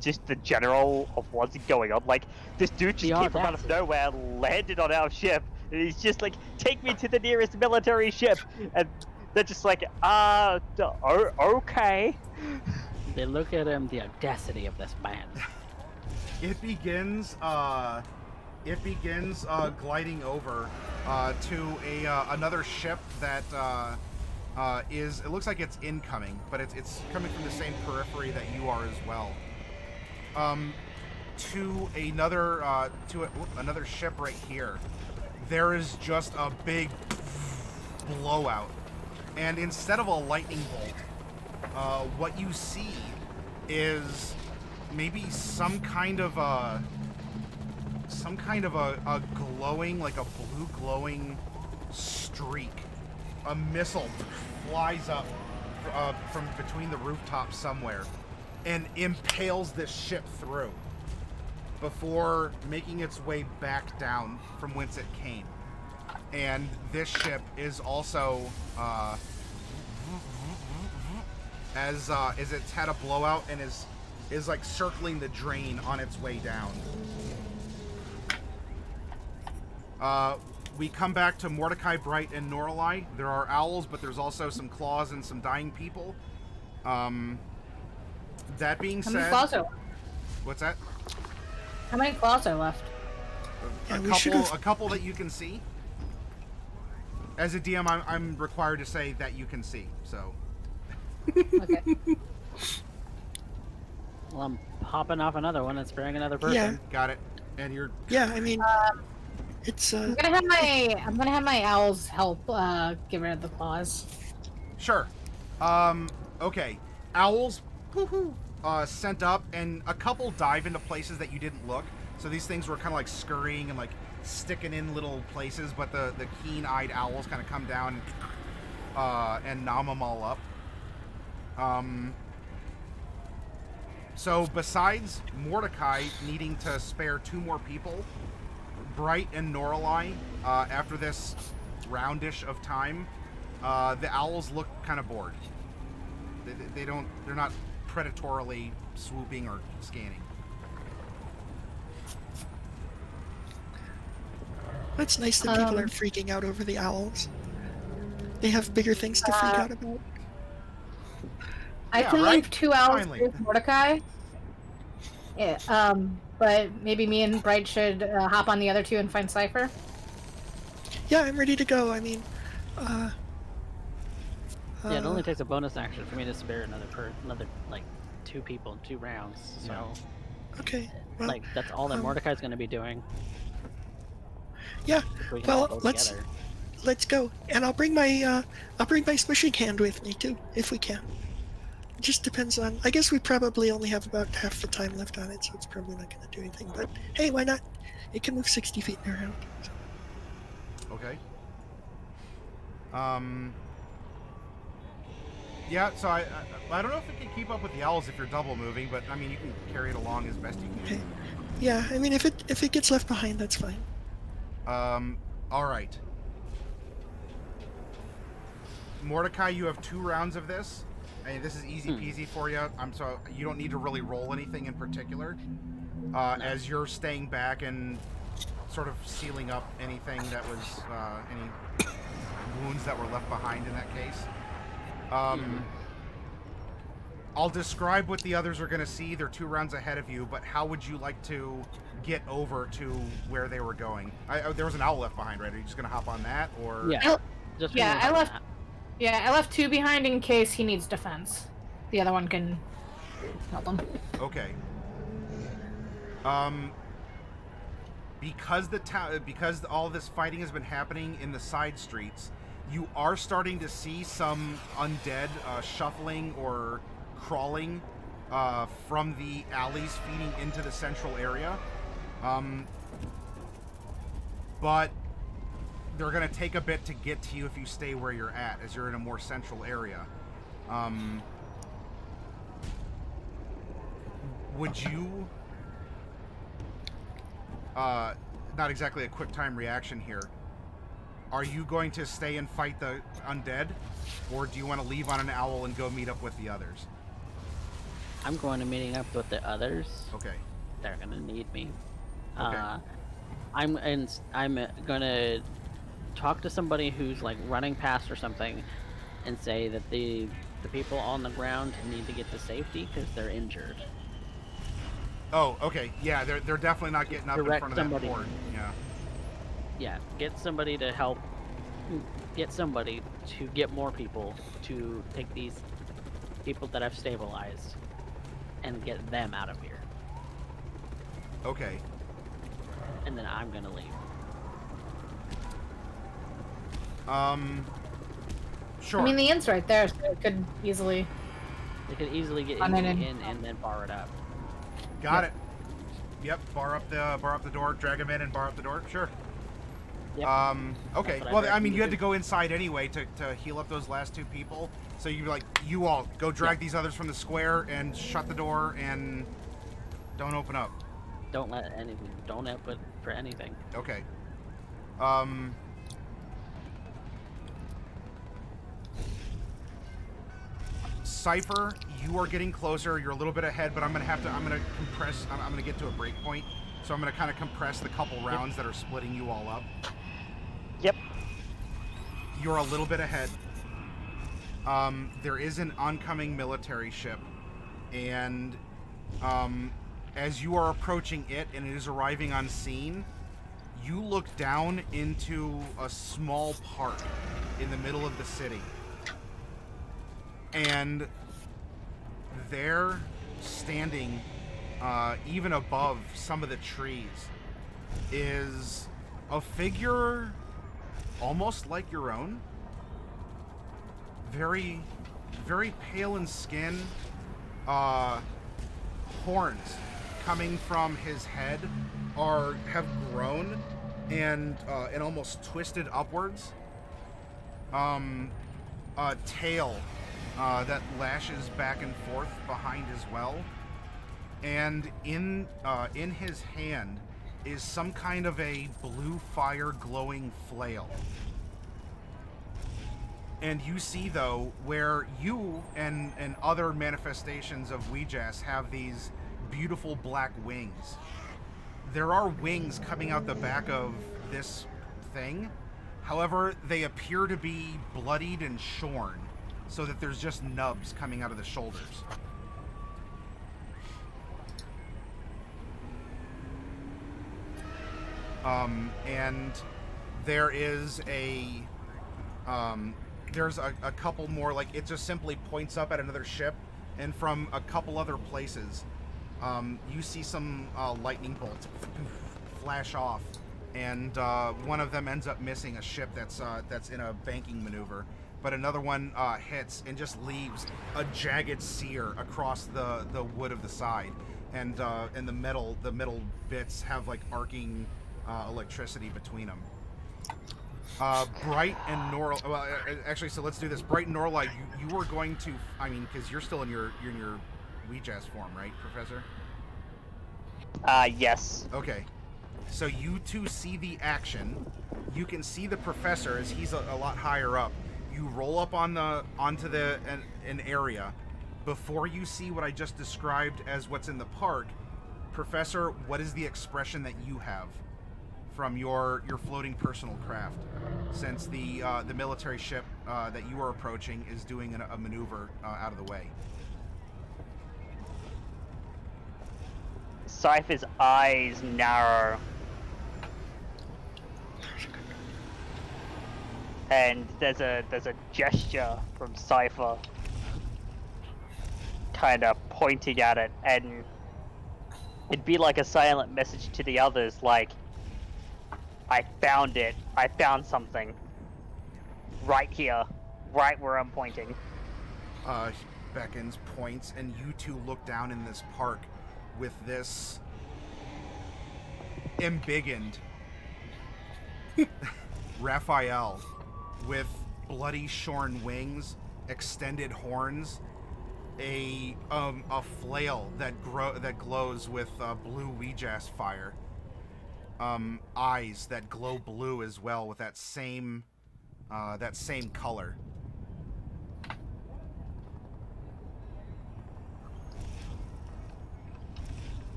just the general of what's going on. Like, this dude just came from out of nowhere, landed on our ship, and he's just like, take me to the nearest military ship, and they're just like, okay. They look at him, the audacity of this man. It begins gliding over to another ship that it looks like it's incoming, but it's coming from the same periphery that you are as well. To another ship right here. There is just a big blowout, and instead of a lightning bolt, what you see is maybe some kind of a glowing, like a blue glowing streak. A missile flies up from between the rooftops somewhere and impales this ship through before making its way back down from whence it came. And this ship is also as it's had a blowout and is like circling the drain on its way down. We come back to Mordecai, Bright, and Norlai. There are owls, but there's also some claws and some dying people. That being said... How many claws are left? What's that? How many claws are left? A couple that you can see. As a DM, I'm required to say that you can see, so... Okay. Well, I'm popping off another one and sparing another person. Yeah. Got it. And you're... Yeah, I mean... It's I'm gonna have my owls help get rid of the claws. Sure. Okay. Owls sent up, and a couple dive into places that you didn't look. So these things were kind of like scurrying and like sticking in little places, but the keen-eyed owls kind of come down and nom them all up. So besides Mordecai needing to spare 2 more people, Bright and Norlai, after this roundish of time, the owls look kind of bored. They're not predatorily swooping or scanning. That's nice that people aren't freaking out over the owls. They have bigger things to freak out about. I can leave 2 owls with Mordecai. Yeah, but maybe me and Bright should hop on the other 2 and find Cypher. Yeah, I'm ready to go. I mean, yeah, it only takes a bonus action for me to spare another like 2 people in 2 rounds. So, yeah. Okay. Well, like that's all that Mordecai's going to be doing. Yeah. We can all go let's go, and I'll bring my squishing hand with me too, if we can. It just depends on. I guess we probably only have about half the time left on it, so it's probably not going to do anything. But hey, why not? It can move 60 feet in a round. So. Okay. Yeah, so I don't know if it can keep up with the owls if you're double moving, but I mean you can carry it along as best you can. Okay. Yeah, I mean if it gets left behind, that's fine. All right. Mordecai, you have 2 rounds of this. I mean, this is easy peasy for you. So you don't need to really roll anything in particular. As you're staying back and sort of sealing up anything that was any wounds that were left behind in that case. I'll describe what the others are going to see. They're 2 rounds ahead of you, but how would you like to get over to where they were going? There was an owl left behind, right? Are you just going to hop on that, or? Yeah. I left 2 behind in case he needs defense. The other one can help him. Okay. Because all this fighting has been happening in the side streets, you are starting to see some undead shuffling or crawling from the alleys feeding into the central area. But they're going to take a bit to get to you if you stay where you're at, as you're in a more central area. Would you... not exactly a quick time reaction here. Are you going to stay and fight the undead? Or do you want to leave on an owl and go meet up with the others? I'm going to meeting up with the others. Okay. They're going to need me. Okay. I'm going to talk to somebody who's like running past or something and say that the people on the ground need to get to safety because they're injured. Oh, okay. Yeah, they're definitely not getting up in front of somebody. that board. Yeah. Yeah, get somebody to help. Get somebody to get more people to take these people that I've stabilized and get them out of here. Okay. And then I'm gonna leave. Sure. I mean, the inn's right there, so it could easily... They could easily get in and then bar it up. Got it. Yep. Bar up the door, drag him in, and bar up the door. Sure. Yep. Okay. Well, I mean, you had to go inside anyway to heal up those last 2 people. So you all go drag these others from the square and shut the door and don't open up. Don't let anything. Don't open for anything. Okay. Cypher, you are getting closer. You're a little bit ahead, but I'm gonna compress. I'm gonna get to a break point, so I'm gonna kind of compress the couple rounds that are splitting you all up. Yep. You're a little bit ahead. There is an oncoming military ship, and as you are approaching it and it is arriving on scene, you look down into a small park in the middle of the city. And there, standing even above some of the trees, is a figure almost like your own. Very, very pale in skin. Horns coming from his head have grown and almost twisted upwards. A tail that lashes back and forth behind as well. And in his hand is some kind of a blue fire glowing flail. And you see, though, where you and other manifestations of Ouijas have these beautiful black wings. There are wings coming out the back of this thing. However, they appear to be bloodied and shorn, so that there's just nubs coming out of the shoulders. And there is there's a couple more, like, it just simply points up at another ship, and from a couple other places, you see some lightning bolts flash off, and one of them ends up missing a ship that's in a banking maneuver. But another one hits and just leaves a jagged sear across the wood of the side, and the metal bits have like arcing electricity between them. Bright and Norla. Well, actually, so let's do this. Bright and Norla, you were going to. I mean, because you're still in your Ouija's form, right, Professor? Yes. Okay. So you two see the action. You can see the professor as he's a lot higher up. You roll up onto an area. Before you see what I just described as what's in the park, Professor, what is the expression that you have from your floating personal craft, since the military ship that you are approaching is doing a maneuver out of the way? Cypher's eyes narrow. And there's a gesture from Cypher kind of pointing at it, and it'd be like a silent message to the others, like, I found it. I found something. Right here. Right where I'm pointing. Beckons, points, and you two look down in this park with this embiggened Raphael with bloody shorn wings, extended horns, a flail that glows with blue Ouija's fire, eyes that glow blue as well with that same color.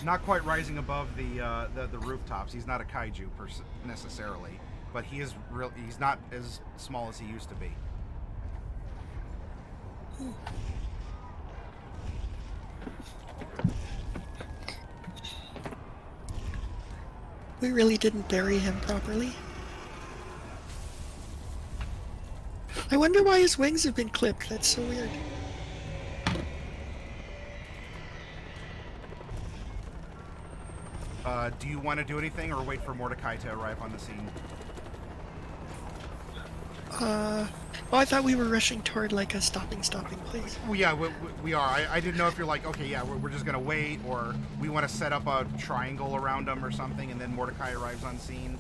Not quite rising above the rooftops. He's not a kaiju necessarily, but he's not as small as he used to be. We really didn't bury him properly. I wonder why his wings have been clipped. That's so weird. Do you want to do anything, or wait for Mordecai to arrive on the scene? Oh, I thought we were rushing toward like a stopping place. Well, yeah, we are. I didn't know if you're like, okay, yeah, we're just gonna wait, or we want to set up a triangle around them or something, and then Mordecai arrives on scene.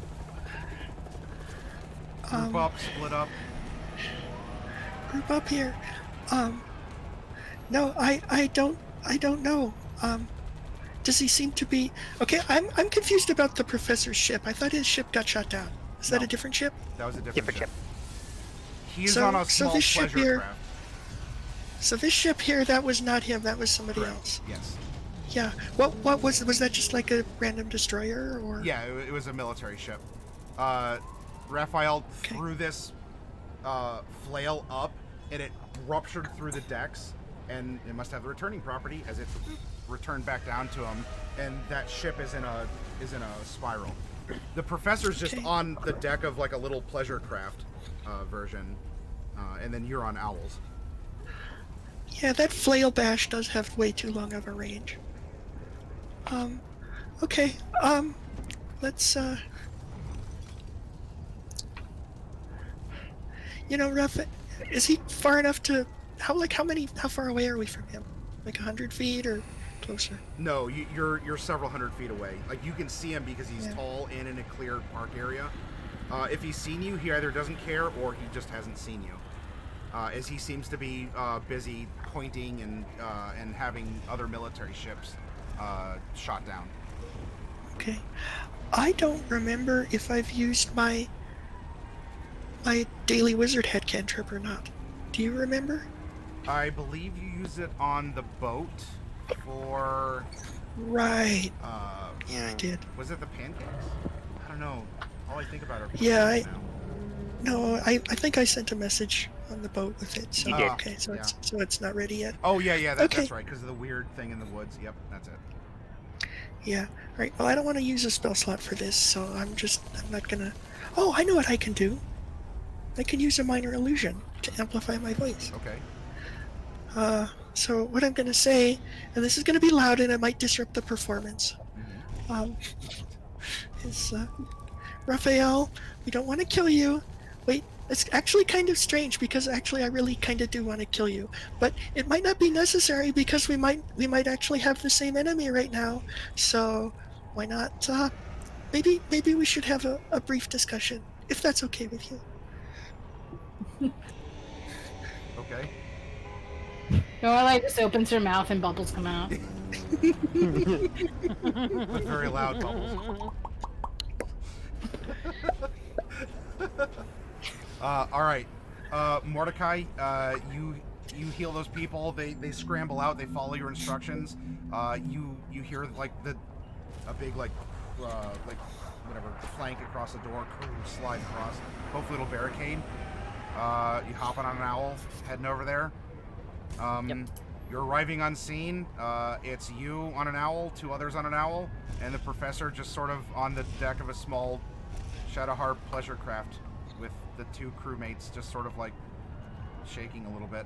Group up, split up. Group up here. No, I don't know. Does he seem to be... Okay, I'm confused about the professor's ship. I thought his ship got shot down. Is that a different ship? That was a different ship. He's So- on a so small this ship pleasure here- craft. So this ship here, that was not him. That was somebody Correct. else. Yes. Yeah. What was that? Just like a random destroyer, or? Yeah, it was a military ship. Raphael threw this flail up, and it ruptured through the decks, and it must have the returning property as it returned back down to him, and that ship is in a spiral. The professor's just on the deck of like a little pleasure craft version, and then you're on Owls. Yeah, that flail bash does have way too long of a range. Okay. Let's Ruff, is he far enough to... How far away are we from him? Like 100 feet or closer? No, you're several hundred feet away. Like, you can see him because he's tall and in a cleared park area. If he's seen you, he either doesn't care or he just hasn't seen you. As he seems to be busy pointing and having other military ships shot down. Okay. I don't remember if I've used my daily wizard head cantrip or not. Do you remember? I believe you use it on the boat for... Right. Yeah, I did. Was it the pancakes? I don't know. All I think about are Yeah, pancakes now. No, I think I sent a message on the boat with it. So You did. okay, so it's not ready yet. Oh yeah, Okay. that's right, because of the weird thing in the woods. Yep, that's it. Yeah. All right. Well, I don't want to use a spell slot for this, so I'm not gonna... Oh, I know what I can do. I can use a minor illusion to amplify my voice. Okay. So what I'm gonna say, and this is gonna be loud and it might disrupt the performance, is, Raphael, we don't want to kill you. Wait, it's actually kind of strange because actually I really kind of do want to kill you, but it might not be necessary because we might actually have the same enemy right now. So why not? Maybe we should have a brief discussion if that's okay with you. Okay. Lorelai just opens her mouth and bubbles come out. With very loud bubbles. All right, Mordecai, you heal those people. They scramble out. They follow your instructions. You hear like a big like whatever flank across the door, slide across. Hopefully it'll barricade. You hopping on an owl, heading over there. Yep. You're arriving unseen. It's you on an owl, 2 others on an owl, and the professor just sort of on the deck of a small Shadowheart pleasure craft with the 2 crewmates just sort of like shaking a little bit.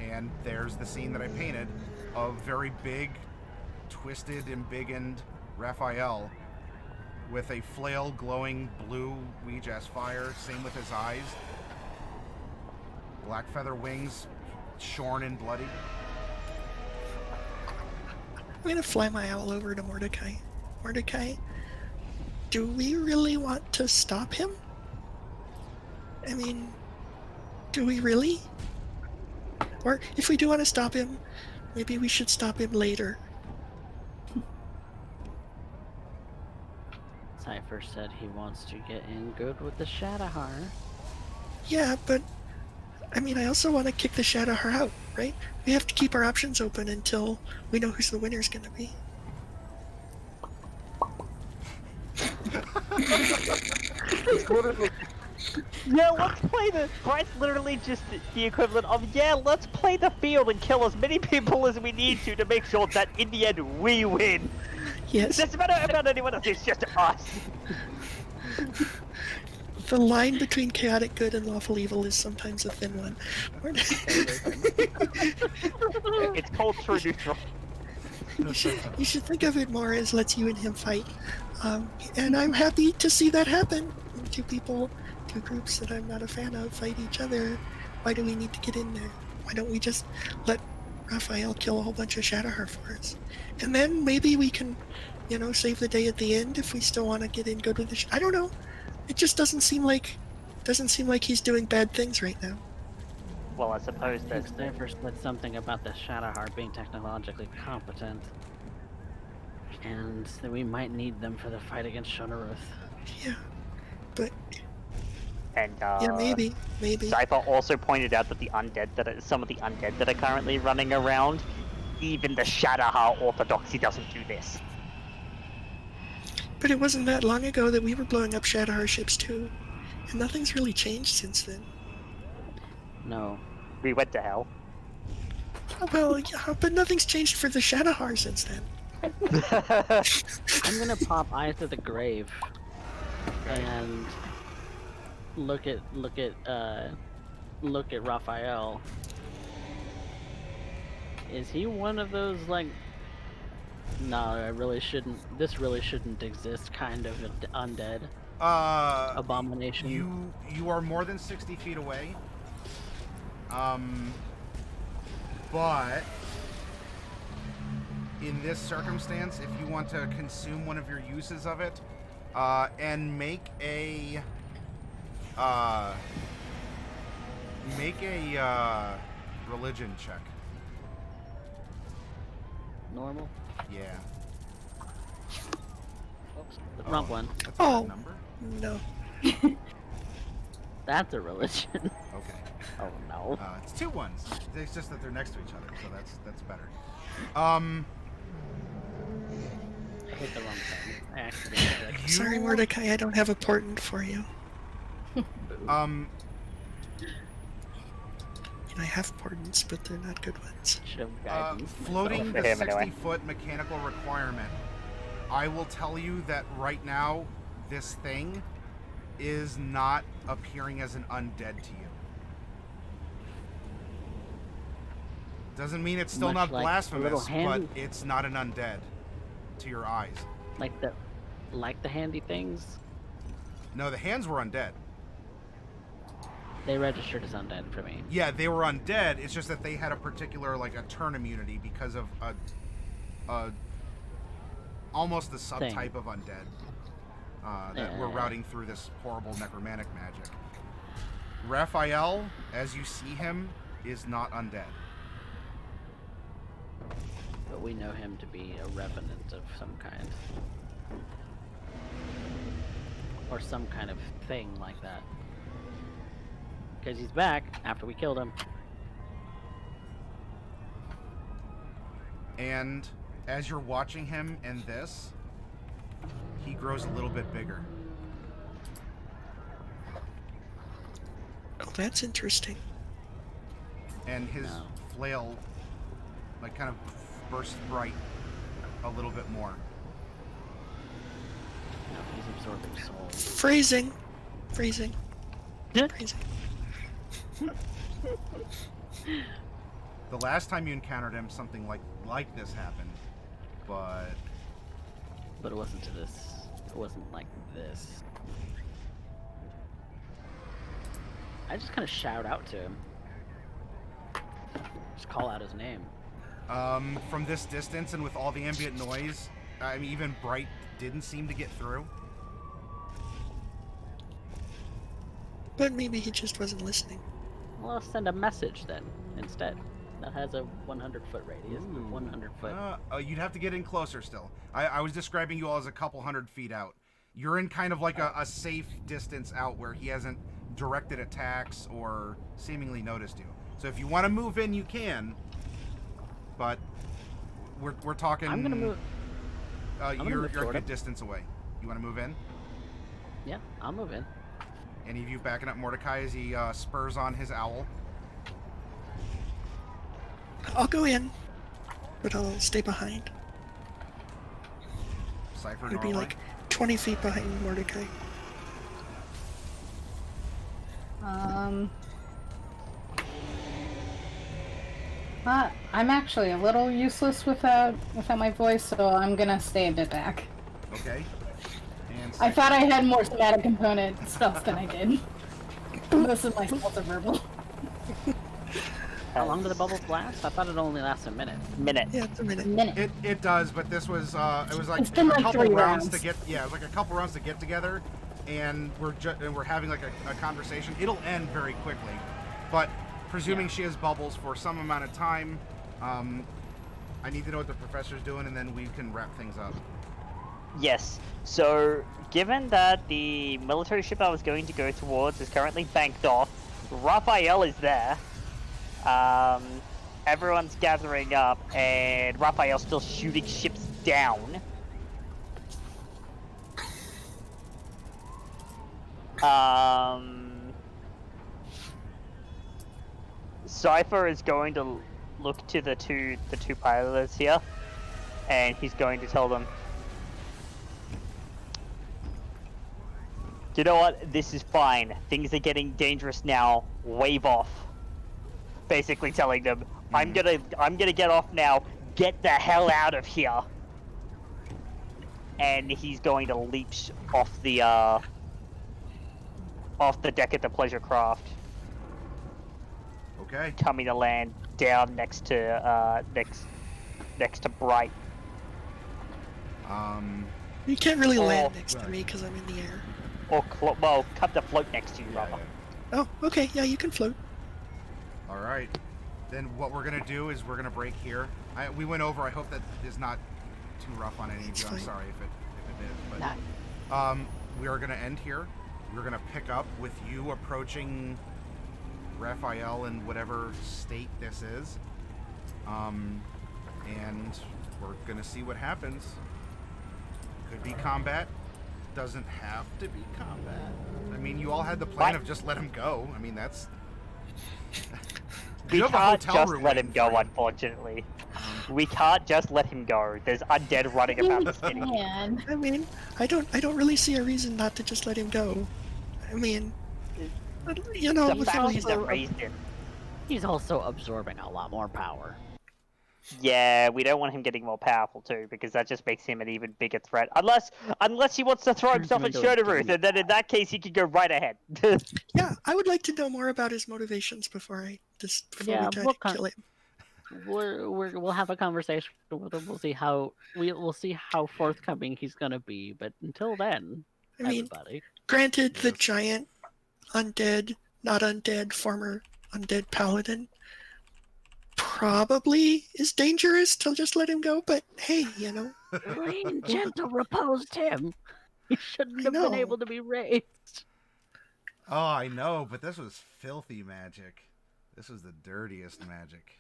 And there's the scene that I painted of very big, twisted, embiggened Raphael with a flail glowing blue Ouija's fire, same with his eyes. Black feather wings, shorn and bloody. I'm gonna fly my owl over to Mordecai. Mordecai, do we really want to stop him? I mean, do we really? Or if we do want to stop him, maybe we should stop him later. Cypher said he wants to get in good with the Shadowheart. Yeah, but I mean, I also want to kick the Shadowheart out, right? We have to keep our options open until we know who the winner's gonna be. Yeah, let's play the. Brian's literally just the equivalent of, yeah, let's play the field and kill as many people as we need to make sure that in the end we win. Yes. It doesn't matter about anyone else, it's just us. The line between chaotic good and lawful evil is sometimes a thin one. It's culture neutral. You should think of it more as let's you and him fight. And I'm happy to see that happen. 2 people, 2 groups that I'm not a fan of fight each other. Why do we need to get in there? Why don't we just let Raphael kill a whole bunch of Shadowheart for us? And then maybe we can, save the day at the end if we still want to get in good with the I don't know. It just doesn't seem like he's doing bad things right now. Well, I suppose I that's think Cypher said something about the Shadowheart being technologically competent. And that we might need them for the fight against Shunnaruth. Yeah, but and yeah, maybe. Cypher also pointed out that some of the undead that are currently running around, even the Shadowheart orthodoxy doesn't do this. But it wasn't that long ago that we were blowing up Shadowheart ships too, and nothing's really changed since then. No. We went to hell. Well, yeah, but nothing's changed for the Shadowheart since then. I'm gonna pop Eyes to the Grave and look at Raphael. Is he one of those like, no, this really shouldn't exist kind of undead abomination? You are more than 60 feet away. But in this circumstance, if you want to consume one of your uses of it, and make a religion check. Normal? Yeah. Oops, the wrong one. That's Oh. a number? No. That's a religion. Okay. Oh no. It's 2 ones. It's just that they're next to each other, so that's better. I hit the wrong thing. I accidentally did. Sorry, Mordecai, I don't have a portent for you. I have portents, but they're not good ones. Should have guided Floating the For him, anyway. 60-foot mechanical requirement, I will tell you that right now, this thing is not appearing as an undead to you. Doesn't mean it's still Much not like the blasphemous, little but hand- it's not an undead to your eyes. like the handy things. No, the hands were undead. They registered as undead for me. Yeah, they were undead. It's just that they had a particular, like, a turn immunity because of almost the subtype of undead that we're routing through this horrible necromantic magic. Raphael, as you see him, is not undead. But we know him to be a revenant of some kind. Or some kind of thing like that. Because he's back after we killed him. And as you're watching him in this, he grows a little bit bigger. Oh, that's interesting. And his flail, like, kind of bursts bright a little bit more. No, he's absorbing soul. Phrasing. Phrasing. Yeah. Phrasing. The last time you encountered him, something like this happened, but it wasn't to this. It wasn't like this. I just kind of shout out to him. Just call out his name. From this distance and with all the ambient noise, I mean, even Bright didn't seem to get through. But maybe he just wasn't listening. Well, I'll send a message then instead. That has a 100-foot radius. 100-foot. You'd have to get in closer still. I was describing you all as a couple 100 feet out. You're in kind of like a safe distance out where he hasn't directed attacks or seemingly noticed you. So if you want to move in, you can. But we're talking. I'm gonna move. You're a good distance away. You want to move in? Yeah, I'll move in. Any of you backing up Mordecai as he spurs on his owl? I'll go in, but I'll stay behind. Cypher I'd be normally? like 20 feet behind Mordecai. I'm actually a little useless without my voice, so I'm gonna stay a bit back. Okay. And I thought I had more somatic component stuff than I did. This is my spells are verbal. How long do the bubbles last? I thought it only lasts a minute. Minute. Yeah, it's a minute. It does, but this was it was like It's been a like couple 3 rounds rounds. to get it was like a couple rounds to get together, and we're having like a conversation. It'll end very quickly, but presuming she has bubbles for some amount of time, I need to know what the professor's doing, and then we can wrap things up. Yes. So, given that the military ship I was going to go towards is currently banked off, Raphael is there. Everyone's gathering up, and Raphael's still shooting ships down. Cypher is going to look to the two pilots here, and he's going to tell them, you know what? This is fine. Things are getting dangerous now. Wave off. Basically telling them, I'm gonna get off now. Get the hell out of here. And he's going to leap off the deck at the pleasure craft, Okay. coming to land down next to Bright. You can't really land Oh, next to me because I'm in the air. Or well, come to float next to you, rather. Oh, okay. Yeah, you can float. All right. Then what we're gonna do is we're gonna break here. We went over. I hope that is not too rough on any of It's you. I'm fine. sorry if it is, but we are gonna end here. We're gonna pick up with you approaching Raphael in whatever state this is, and we're gonna see what happens. Could be combat. Doesn't have to be combat. I mean, you all had the plan of just let him go. I mean, that's. We You have a can't hotel just room let waiting him go, for you. unfortunately. We can't just let him go. There's undead running about the city. Man. I mean, I don't really see a reason not to just let him go. I mean, you know, The with families all that the- raised him. He's also absorbing a lot more power. Yeah, we don't want him getting more powerful too, because that just makes him an even bigger threat. Unless he wants to throw Turns himself him at into a Shodaruth, demon. and then in that case he could go right ahead. Yeah, I would like to know more about his motivations before we Yeah, try we'll to kill him. We'll have a conversation with him. We'll see how forthcoming he's gonna be. But until then, I mean, everybody. granted, the Yes. giant undead, not undead, former undead paladin probably is dangerous to just let him go, but hey, you know. Lean gentle reposed him. He shouldn't have been able to be raised. Oh, I know, but this was filthy magic. This was the dirtiest magic.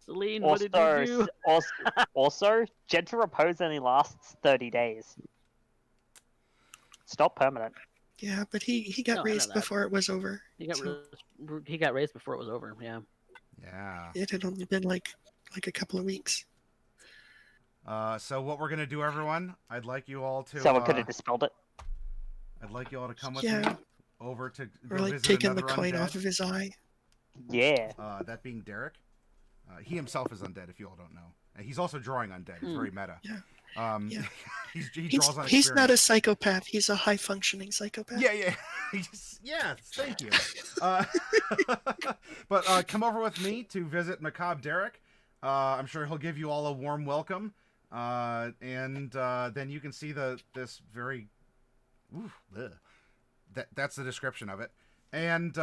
Celine, what did you do? Also, gentle repose only lasts 30 days. It's not permanent. Yeah, but he got raised before it was over. He got raised before it was over. Yeah. Yeah. It had only been like a couple of weeks. So what we're gonna do, everyone? I'd like you all to. Someone could have dispelled it. I'd like you all to come with me over to or go like visit taking the another coin undead. off of his eye. Yeah. That being Derek. He himself is undead, if you all don't know. He's also drawing undead. It's very meta. Yeah. Yeah. he draws on he's not a experience. psychopath. He's a high functioning psychopath. Yeah. Yes, thank you. But come over with me to visit Macabre Derek. I'm sure he'll give you all a warm welcome. And then you can see this very... Ooh, that's the description of it. And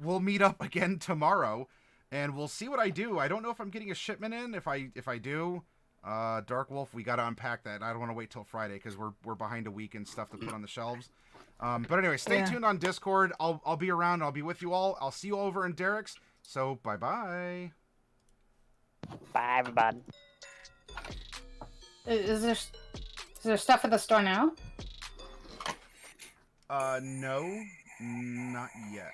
we'll meet up again tomorrow. And we'll see what I do. I don't know if I'm getting a shipment in. If I do, Dark Wolf, we got to unpack that. I don't want to wait till Friday because we're behind a week and stuff to put on the shelves. But anyway, stay tuned on Discord. I'll be around. I'll be with you all. I'll see you over in Derek's. So bye. Bye, everybody. Is there stuff at the store now? No, not yet.